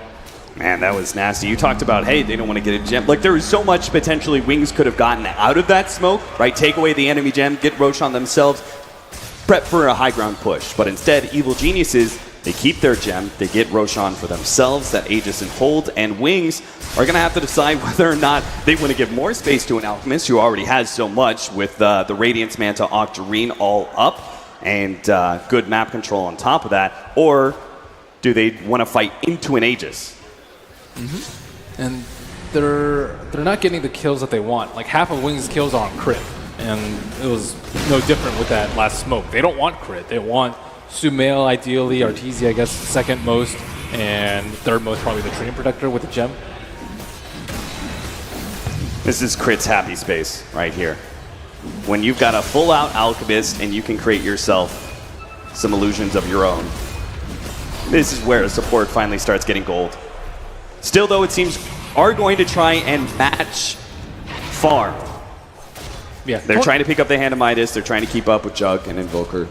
Man, that was nasty. You talked about, hey, they don't want to get a gem. Like, there was so much potentially Wings could have gotten out of that smoke, right? Take away the enemy gem, get Roshan themselves, prep for a high ground push. But instead, Evil Geniuses They keep their gem. They get Roshan for themselves, that Aegis and hold, and Wings are going to have to decide whether or not they want to give more space to an Alchemist who already has so much with the Radiance Manta Octarine all up and good map control on top of that, or do they want to fight into an Aegis? Mm-hmm. And they're not getting the kills that they want. Like half of Wings' kills are on crit, and it was no different with that last smoke. They don't want crit. They want Sumail, ideally, Arteezy, I guess, second most, and third most probably the Treant Protector with the gem. This is Crit's happy space right here. When you've got a full-out Alchemist and you can create yourself some illusions of your own, this is where support finally starts getting gold. Still, though, it seems are going to try and match farm. Yeah, they're trying to pick up the Hand of Midas. They're trying to keep up with Jug and Invoker.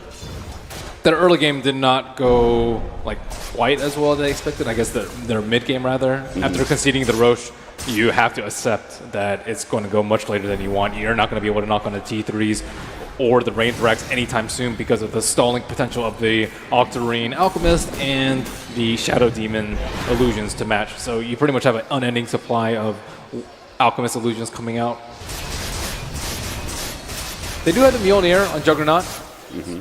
That early game did not go like quite as well as they expected. I guess their mid game rather. Mm-hmm. After conceding the Roche, you have to accept that it's going to go much later than you want. You're not going to be able to knock on the T3s or the Rain Thorax anytime soon because of the stalling potential of the Octarine Alchemist and the Shadow Demon Illusions to match. So you pretty much have an unending supply of Alchemist Illusions coming out. They do have the Mjolnir on Juggernaut. Mm-hmm.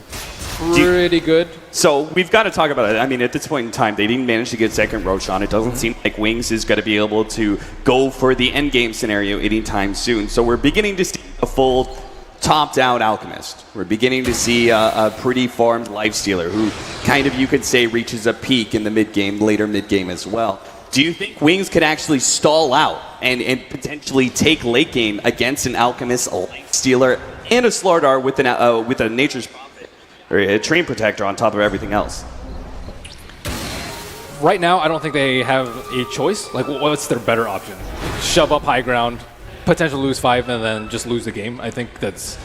Pretty good. So we've got to talk about it. I mean, at this point in time, they didn't manage to get second Roshan. It doesn't seem like Wings is going to be able to go for the end game scenario anytime soon. So we're beginning to see a full topped-out Alchemist. We're beginning to see a pretty farmed Lifestealer who kind of, you could say, reaches a peak in the mid-game, later mid-game as well. Do you think Wings could actually stall out and potentially take late game against an Alchemist, a Lifestealer, and a Slardar with a Nature's Prophet? Or a Treant Protector on top of everything else? Right now, I don't think they have a choice. Like, what's their better option? Shove up high ground, potentially lose 5, and then just lose the game. I think that's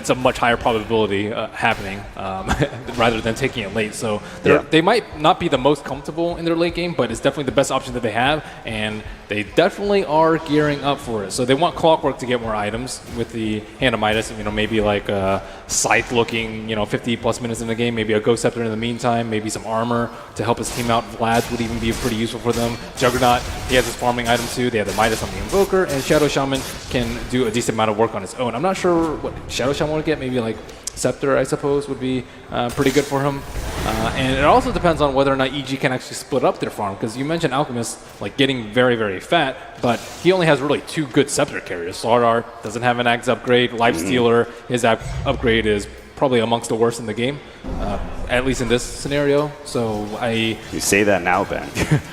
a much higher probability happening rather than taking it late. So they might not be the most comfortable in their late game, but it's definitely the best option that they have, and they definitely are gearing up for it. So they want Clockwork to get more items with the Hand of Midas, maybe like a Scythe looking, 50-plus minutes in the game, maybe a Ghost Scepter in the meantime, maybe some armor to help his team out. Vlad's would even be pretty useful for them. Juggernaut, he has his farming item too. They have the Midas on the Invoker, and Shadow Shaman can do a decent amount of work on his own. I'm not sure what Shadow Shaman would get, maybe like Scepter, I suppose, would be pretty good for him. And it also depends on whether or not EG can actually split up their farm, because you mentioned Alchemist like getting very, very fat, but he only has really 2 good Scepter carriers. Slardar doesn't have an Axe upgrade. Lifestealer, his upgrade is probably amongst the worst in the game, at least in this scenario. So You say that now, Ben.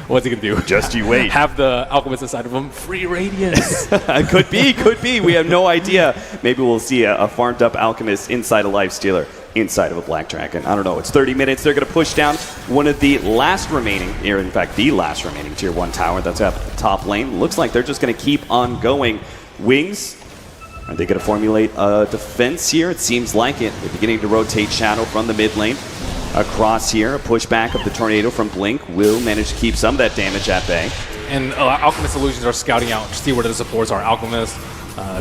What's he going to do? Just you wait. Have the Alchemist inside of him. Free Radiance. Could be. We have no idea. Maybe we'll see a farmed up Alchemist inside a Lifestealer, inside of a Black Dragon. I don't know. It's 30 minutes. They're going to push down one of the last remaining, or in fact, the last remaining Tier 1 tower that's at the top lane. Looks like they're just going to keep on going. Wings, are they going to formulate a defense here? It seems like it. They're beginning to rotate Shadow from the mid lane. Across here, a pushback of the Tornado from Blink will manage to keep some of that damage at bay. And Alchemist Illusions are scouting out, see where the supports are. Alchemist,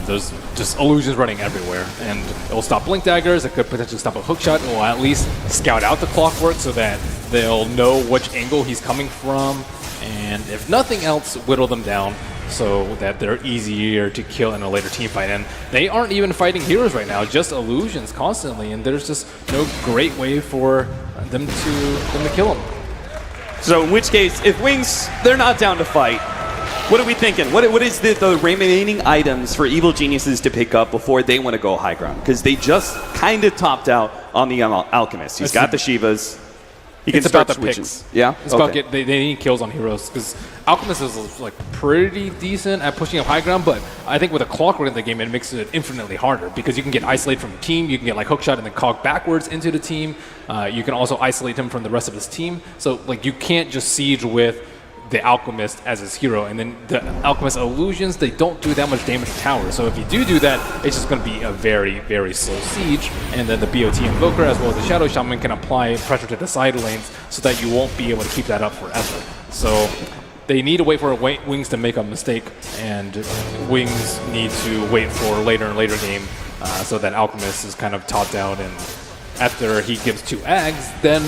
there's just illusions running everywhere. And it will stop Blink Daggers, it could potentially stop a hookshot, it will at least scout out the Clockwork so that they'll know which angle he's coming from. And if nothing else, whittle them down so that they're easier to kill in a later team fight. And they aren't even fighting heroes right now, just illusions constantly, and there's just no great way for them to kill them. So in which case, if Wings, they're not down to fight, what are we thinking? What is the remaining items for Evil Geniuses to pick up before they want to go high ground? Because they just kind of topped out on the Alchemist. He's got the Shivas. He can start about the switching. picks. Yeah? It's about they need kills on heroes, because Alchemist is like pretty decent at pushing up high ground, but I think with a Clockwork in the game, it makes it infinitely harder, because you can get isolated from the team, you can get like hookshot and then cog backwards into the team. You can also isolate him from the rest of his team. So like you can't just siege with the Alchemist as his hero, and then the Alchemist illusions, they don't do that much damage to towers. So if you do that, it's just going to be a very, very slow siege, and then the BOT Invoker as well as the Shadow Shaman can apply pressure to the side lanes so that you won't be able to keep that up forever. So they need to wait for Wings to make a mistake, and Wings need to wait for later and later game so that Alchemist is kind of topped out, and after he gives 2 Ags, then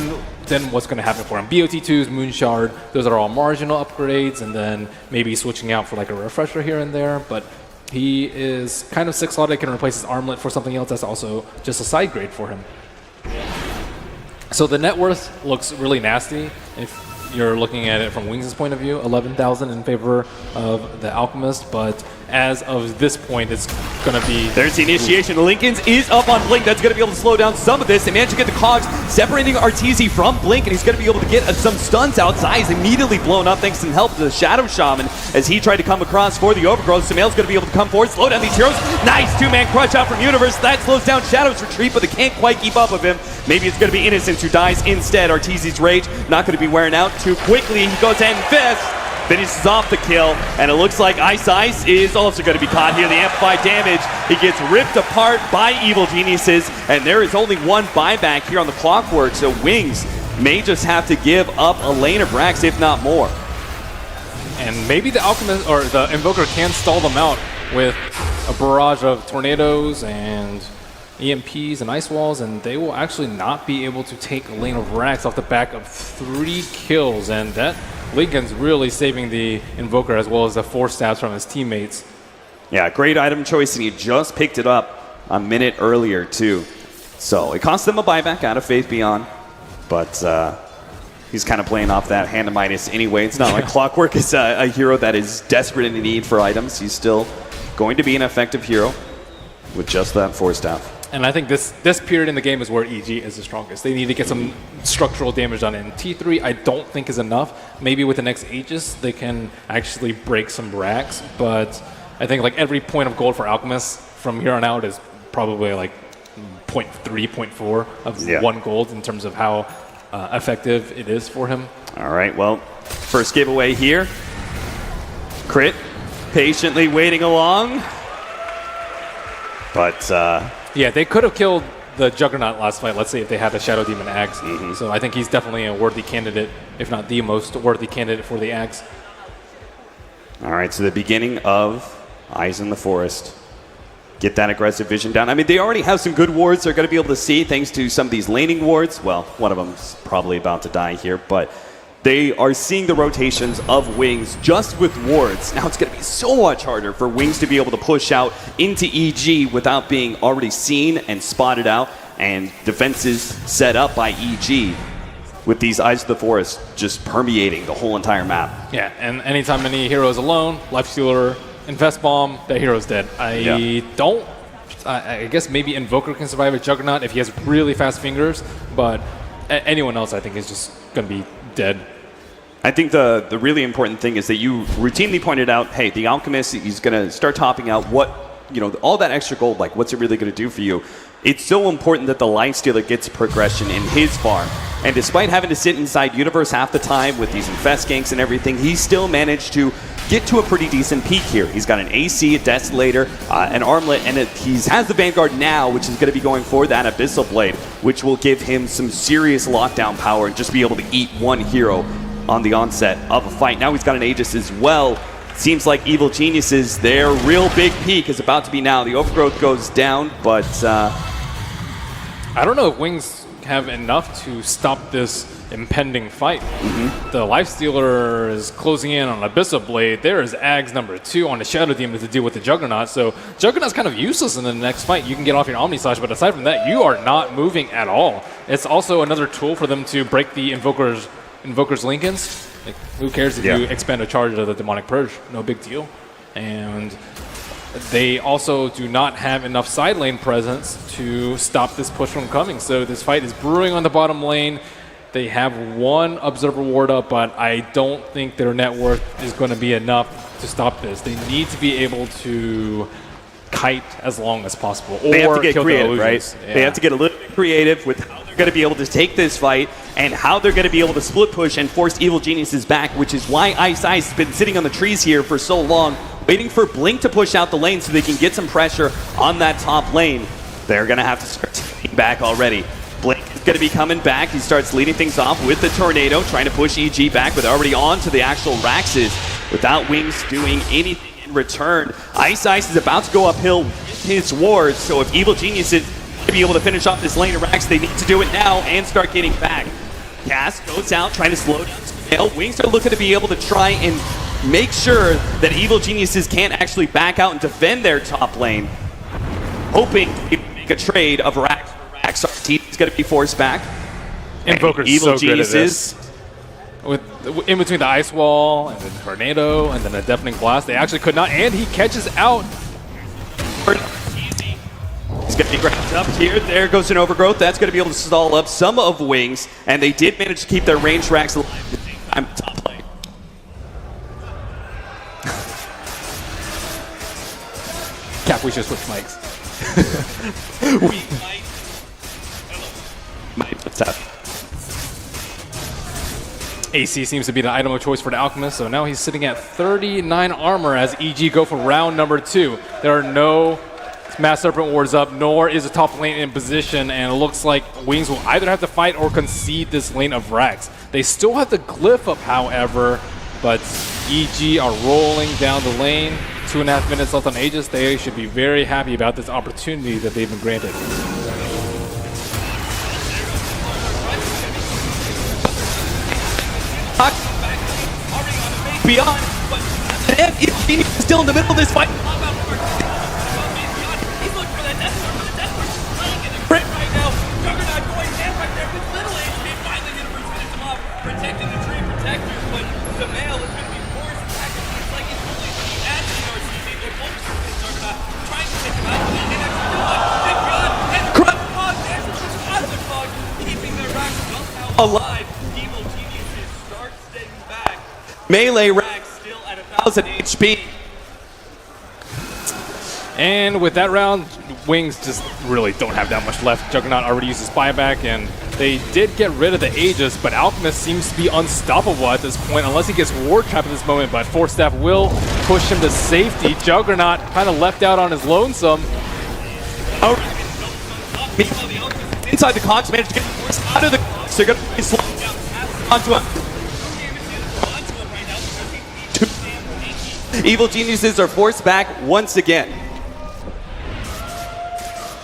then what's going to happen for him? BOT2s, Moon Shard, those are all marginal upgrades, and then maybe switching out for like a refresher here and there. But he is kind of 6-slotted, can replace his armlet for something else that's also just a side grade for him. So the net worth looks really nasty if you're looking at it from Wings' point of view, 11,000 in favor of the Alchemist, but as of this point, it's going to be... There's the initiation. Lincoln's is up on Blink. That's going to be able to slow down some of this. They managed to get the cogs separating Arteezy from Blink, and he's going to be able to get some stuns outside. He's immediately blown up thanks to some help to the Shadow Shaman as he tried to come across for the Overgrowth. Sumail's going to be able to come forward, slow down these heroes. Nice two-man crush out from Universe. That slows down Shadow's retreat, but they can't quite keep up with him. Maybe it's going to be Innocence who dies instead. Arteezy's Rage not going to be wearing out too quickly. He goes hand fist. Finishes off the kill, and it looks like Ice is also going to be caught here. The amplified damage, he gets ripped apart by Evil Geniuses, and there is only one buyback here on the Clockwork, so Wings may just have to give up a lane of racks, if not more. And maybe the Alchemist or the Invoker can stall them out with a barrage of tornadoes and EMPs and ice walls, and they will actually not be able to take a lane of racks off the back of 3 kills, and that Lincoln's really saving the Invoker as well as the 4 stabs from his teammates. Yeah, great item choice, and he just picked it up a minute earlier, too. So it cost them a buyback out of Faith Beyond, but he's kind of playing off that hand of Midas anyway. It's not like Clockwork is a hero that is desperate in need for items. He's still going to be an effective hero with just that 4-staff. And I think this period in the game is where EG is the strongest. They need to get some structural damage done. And T3 I don't think is enough. Maybe with the next Aegis they can actually break some racks. But I think like every point of gold for Alchemist from here on out is probably like 0.3, 0.4 of 1 gold in terms of how effective it is for him. All right, well, first giveaway here. Crit patiently waiting along. But... yeah, they could have killed the Juggernaut last fight, let's say, if they had the Shadow Demon Axe. So I think he's definitely a worthy candidate, if not the most worthy candidate for the Axe. All right, so the beginning of Eyes in the Forest. Get that aggressive vision down. I mean, they already have some good wards they're going to be able to see thanks to some of these laning wards. Well, one of them's probably about to die here, but they are seeing the rotations of Wings just with wards. Now it's going to be so much harder for Wings to be able to push out into EG without being already seen and spotted out, and defenses set up by EG with these Eyes of the Forest just permeating the whole entire map. Yeah, and anytime any hero is alone, Lifestealer, Infest Bomb, that hero's dead. I guess maybe Invoker can survive a Juggernaut if he has really fast fingers, but anyone else I think is just going to be dead. I think the really important thing is that you routinely pointed out, hey, the Alchemist, he's going to start topping out what, all that extra gold, like what's it really going to do for you? It's so important that the Lifestealer gets progression in his farm. And despite having to sit inside Universe half the time with these Infest ganks and everything, he still managed to get to a pretty decent peak here. He's got an AC, a Desolator, an Armlet, and he has the Vanguard now, which is going to be going for that Abyssal Blade, which will give him some serious lockdown power and just be able to eat one hero on the onset of a fight. Now he's got an Aegis as well. Seems like Evil Geniuses, their real big peak is about to be now. The Overgrowth goes down, but... I don't know if Wings have enough to stop this impending fight. The Lifestealer is closing in on Abyssal Blade. There is Ags number 2 on the Shadow Demon to deal with the Juggernaut. So Juggernaut's kind of useless in the next fight. You can get off your Omni Slash, but aside from that, you are not moving at all. It's also another tool for them to break the Invoker's Lincolns. Like, who cares if you expand a charge of the Demonic Purge? No big deal. And they also do not have enough side lane presence to stop this push from coming. So this fight is brewing on the bottom lane. They have one Observer ward up, but I don't think their net worth is going to be enough to stop this. They need to be able to kite as long as possible. Or they have to get kill creative, right? Yeah. They have to get a little bit creative with how they're going to be able to take this fight and how they're going to be able to split push and force Evil Geniuses back, which is why Ice has been sitting on the trees here for so long, waiting for Blink to push out the lane so they can get some pressure on that top lane. They're going to have to start taking back already. Blink is going to be coming back. He starts leading things off with the Tornado, trying to push EG back, but already on to the actual Raxes without Wings doing anything in return. Ice is about to go uphill with his wards, so if Evil Geniuses to be able to finish off this lane of Rax, they need to do it now and start getting back. cast, goes out, trying to slow down Sumail. Wings are looking to be able to try and make sure that Evil Geniuses can't actually back out and defend their top lane. Hoping to make a trade of Rax. Rax RT is going to be forced back. Invoker's Evil so good at Geniuses. this. With, in between the Ice Wall and the Tornado and then a Deafening Blast, they actually could not, and he catches out. He's going to be grabbed up here. There goes an Overgrowth. That's going to be able to stall up some of Wings, and they did manage to keep their ranged Rax alive at the same time. Top lane. Cap, we should switch mics. We might. What's up? AC seems to be the item of choice for the Alchemist, so now he's sitting at 39 armor as EG go for round number 2. There are no Mass Serpent Wards up, nor is the top lane in position, and it looks like Wings will either have to fight or concede this lane of Rax. They still have the Glyph up, however, but EG are rolling down the lane. 2.5 minutes left on Aegis. They should be very happy about this opportunity that they've been granted. Beyond, but Evil Genius is still in the middle of this fight. He's looking for that right now. Juggernaut going down right there with little HP. Finally, Universe finishes him off, protecting the tree protectors, but the male is going to be forced back. It seems like it's only the Ashley RCC. They're both Juggernaut trying to take him out, but they didn't actually do it. Thank God. And the Fog, keeping their Rax somehow alive. Evil Geniuses start staying back. Melee Rax still at 1,000 HP. And with that round, Wings just really don't have that much left. Juggernaut already used his buyback, and they did get rid of the Aegis, but Alchemist seems to be unstoppable at this point, unless he gets Ward Trap at this moment, but Force Staff will push him to safety. Juggernaut kind of left out on his lonesome. Inside the Cogs, managed to get forced out of the Cogs. They're going to be slowing down onto him. Evil Geniuses are forced back once again.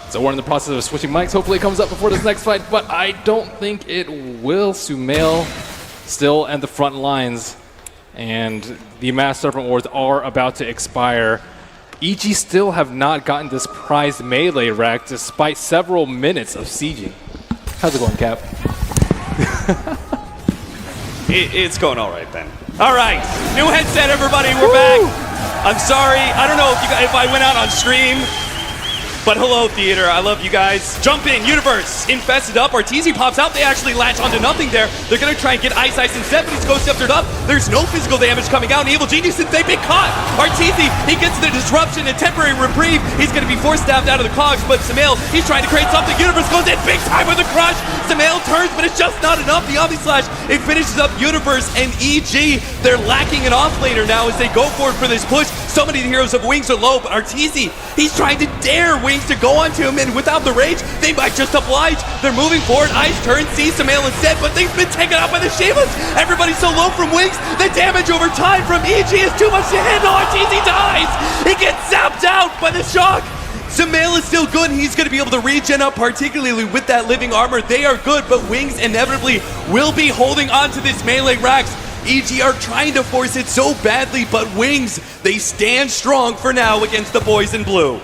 So we're in the process of switching mics. Hopefully it comes up before this next fight, but I don't think it will. Sumail still at the front lines, and the Mass Serpent Wards are about to expire. EG still have not gotten this prized melee rack despite several minutes of sieging. How's it going, Cap? It's going all right, Ben. All right, new headset, everybody. We're back. I'm sorry. I don't know if I went out on stream, but hello, theater. I love you guys. Jump in, Universe. Infested up. Arteezy pops out. They actually latch onto nothing there. They're going to try and get Ice instead, but he's Ghost Sceptered up. There's no physical damage coming out. And Evil Geniuses, they've been caught. Arteezy, he gets the disruption and temporary reprieve. He's going to be force stabbed out of the Cogs, but Sumail, he's trying to create something. Universe goes in big time with a crush. Sumail turns, but it's just not enough. The Omni Slash, it finishes up Universe and EG. They're lacking an offlaner now as they go forward for this push. So many heroes of Wings are low, but Arteezy, he's trying to dare Wings to go onto him, and without the rage, they might just oblige. They're moving forward. Ice turns, sees Sumail instead, but they've been taken out by the Shameless. Everybody's so low from Wings. The damage over time from EG is too much to handle. Arteezy dies. He gets zapped out by the shock. Sumail is still good, and he's going to be able to regen up, particularly with that living armor. They are good, but Wings inevitably will be holding on to this melee Rax. EG are trying to force it so badly, but Wings, they stand strong for now against the boys in blue.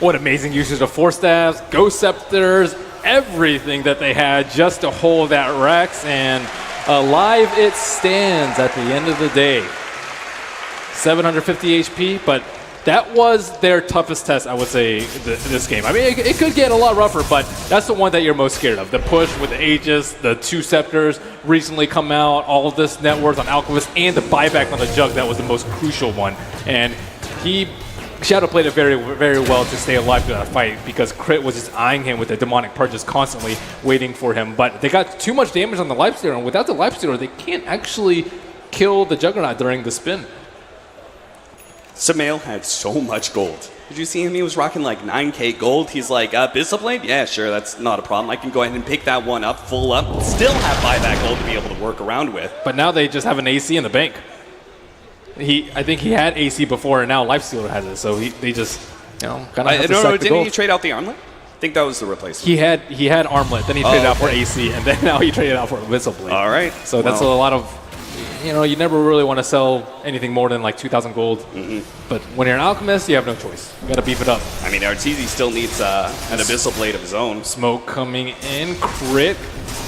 What amazing usage of Force Staffs, Ghost Scepters, everything that they had just to hold that Rax, and alive it stands at the end of the day. 750 HP, but that was their toughest test, I would say, this game. I mean, it could get a lot rougher, but that's the one that you're most scared of. The push with the Aegis, the 2 Scepters recently come out, all of this net worth on Alchemist, and the buyback on the Jug, that was the most crucial one. And Shadow played it very, very well to stay alive through that fight because Crit was just eyeing him with the demonic purges constantly waiting for him. But they got too much damage on the Lifestealer, and without the Lifestealer, they can't actually kill the Juggernaut during the spin. Sumail had so much gold. Did you see him? He was rocking like 9k gold. He's like, Bishop Blade? Yeah, sure, that's not a problem. I can go ahead and pick that one up, full up. Still have buyback gold to be able to work around with. But now they just have an AC in the bank. I think he had AC before, and now Lifestealer has it. So they just, kind of have to sack the gold. Didn't he trade out the armlet? I think that was the replacement. He had Armlet, then he traded out for AC, and then now he traded out for Abyssal Blade. All right. So that's a lot of, you never really want to sell anything more than like 2,000 gold. But when you're an Alchemist, you have no choice. You got to beef it up. I mean, Arteezy still needs an Abyssal Blade of his own. Smoke coming in, crit.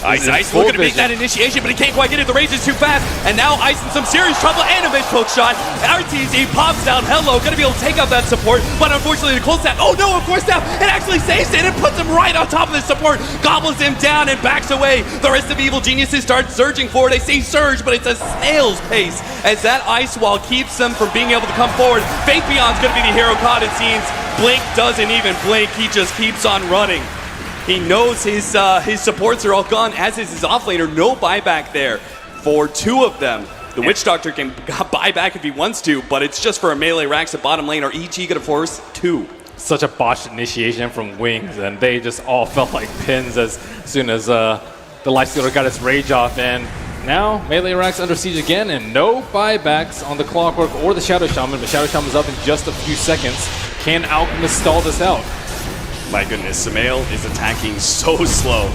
Ice looking to make that initiation, but he can't quite get it. The rage is too fast, and now Ice in some serious trouble, and a mid-poke shot. RTZ pops down, hello, gonna be able to take out that support, but unfortunately the cold snap, oh no, of course snap, it actually saves it and puts him right on top of the support, gobbles him down and backs away. The rest of Evil Geniuses start surging forward. They say surge, but it's a snail's pace, as that Ice Wall keeps them from being able to come forward. Faith Beyond's gonna be the hero caught, it seems. Blink doesn't even blink, he just keeps on running. He knows his supports are all gone, as is his offlaner. No buyback there for two of them. The Witch Doctor can buy back if he wants to, but it's just for a melee Rax at bottom lane. Are EG going to force two? Such a botched initiation from Wings, and they just all felt like pins as soon as the Lifestealer got his rage off. And now melee Rax under siege again, and no buybacks on the Clockwork or the Shadow Shaman, but Shadow Shaman's up in just a few seconds. Can Alchemist stall this out? My goodness, Samael is attacking so slow.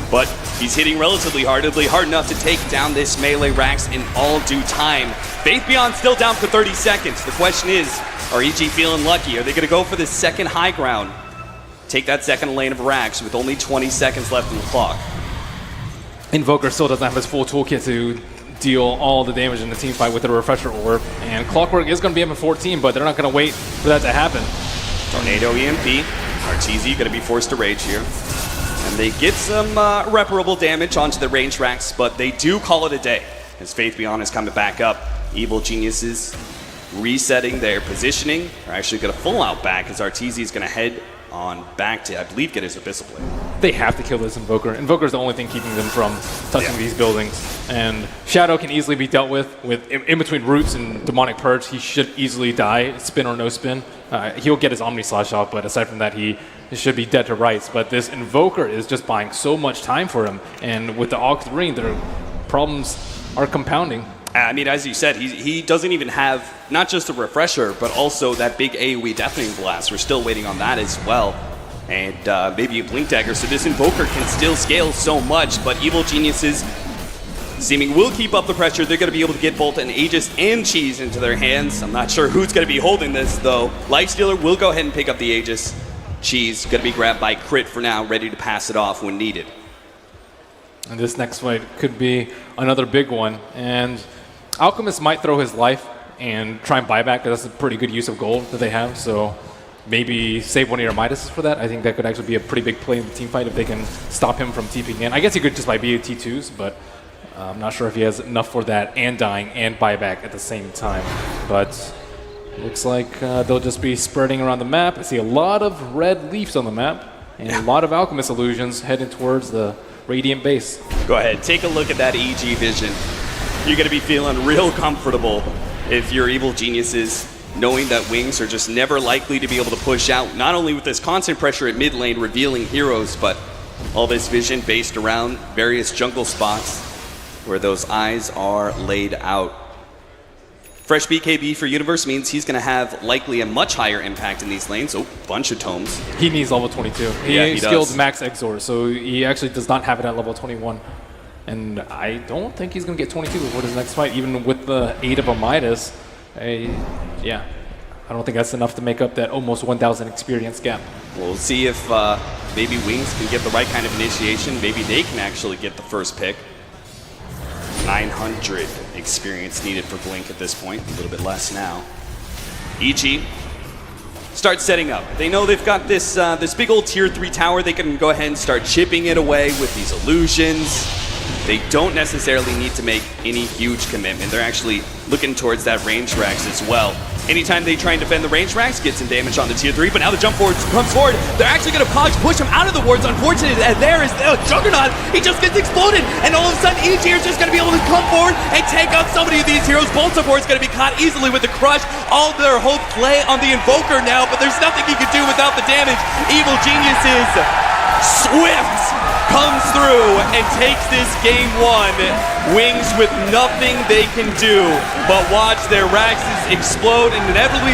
But he's hitting relatively hard enough to take down this melee Rax in all due time. Faith Beyond still down for 30 seconds. The question is, are EG feeling lucky? Are they going to go for the second high ground? Take that second lane of Rax with only 20 seconds left in the clock. Invoker still doesn't have his full toolkit to deal all the damage in the team fight with the Refresher Orb. And Clockwork is going to be up in 14, but they're not going to wait for that to happen. Tornado EMP. RTZ going to be forced to rage here. And they get some irreparable damage onto the range Rax, but they do call it a day as Faith Beyond is coming back up. Evil Geniuses resetting their positioning. They're actually going to full out back as RTZ is going to head on back to, I believe, get his Abyssal Blade. They have to kill this Invoker. Invoker is the only thing keeping them from touching these buildings. And Shadow can easily be dealt with in between Roots and Demonic Purge. He should easily die, spin or no spin. He'll get his Omni Slash off, but aside from that, he should be dead to rights. But this Invoker is just buying so much time for him. And with the Aug's Ring, their problems are compounding. I mean, as you said, he doesn't even have not just a Refresher, but also that big AoE Deafening Blast. We're still waiting on that as well. And maybe a Blink Dagger, so this Invoker can still scale so much, but Evil Geniuses seeming will keep up the pressure. They're going to be able to get both an Aegis and Cheese into their hands. I'm not sure who's going to be holding this, though. Lifestealer will go ahead and pick up the Aegis. Cheese going to be grabbed by Crit for now, ready to pass it off when needed. And this next fight could be another big one. And Alchemist might throw his life and try and buy back, because that's a pretty good use of gold that they have. So maybe save one of your Midases for that. I think that could actually be a pretty big play in the team fight if they can stop him from TPing in. I guess he could just buy BAT2s, but I'm not sure if he has enough for that and dying and buyback at the same time. But looks like they'll just be spreading around the map. I see a lot of red leaves on the map and a lot of Alchemist illusions heading towards the Radiant base. Go ahead, take a look at that EG vision. You're going to be feeling real comfortable if you're Evil Geniuses, knowing that Wings are just never likely to be able to push out, not only with this constant pressure at mid lane revealing heroes, but all this vision based around various jungle spots where those eyes are laid out. Fresh BKB for Universe means he's going to have likely a much higher impact in these lanes. Oh, bunch of tomes. He needs level 22. He skilled does. max Exor, so he actually does not have it at level 21. And I don't think he's going to get 22 before his next fight, even with the 8 of a Midas. Yeah, I don't think that's enough to make up that almost 1,000 experience gap. We'll see if maybe Wings can get the right kind of initiation. Maybe they can actually get the first pick. 900 experience needed for Blink at this point, a little bit less now. EG starts setting up. They know they've got this this big old tier 3 tower. They can go ahead and start chipping it away with these illusions. They don't necessarily need to make any huge commitment. They're actually looking towards that range Rax as well. Anytime they try and defend the range Rax, get some damage on the tier 3, but now the jump forward comes forward. They're actually going to push him out of the wards. Unfortunate, and there is Juggernaut. He just gets exploded, and all of a sudden EG is just going to be able to come forward and take out so many of these heroes. Bolt Support is going to be caught easily with the crush. All their hope lay on the Invoker now, but there's nothing he can do without the damage. Evil Geniuses Swift comes through and takes this game 1. Wings with nothing they can do but watch their Raxes explode and inevitably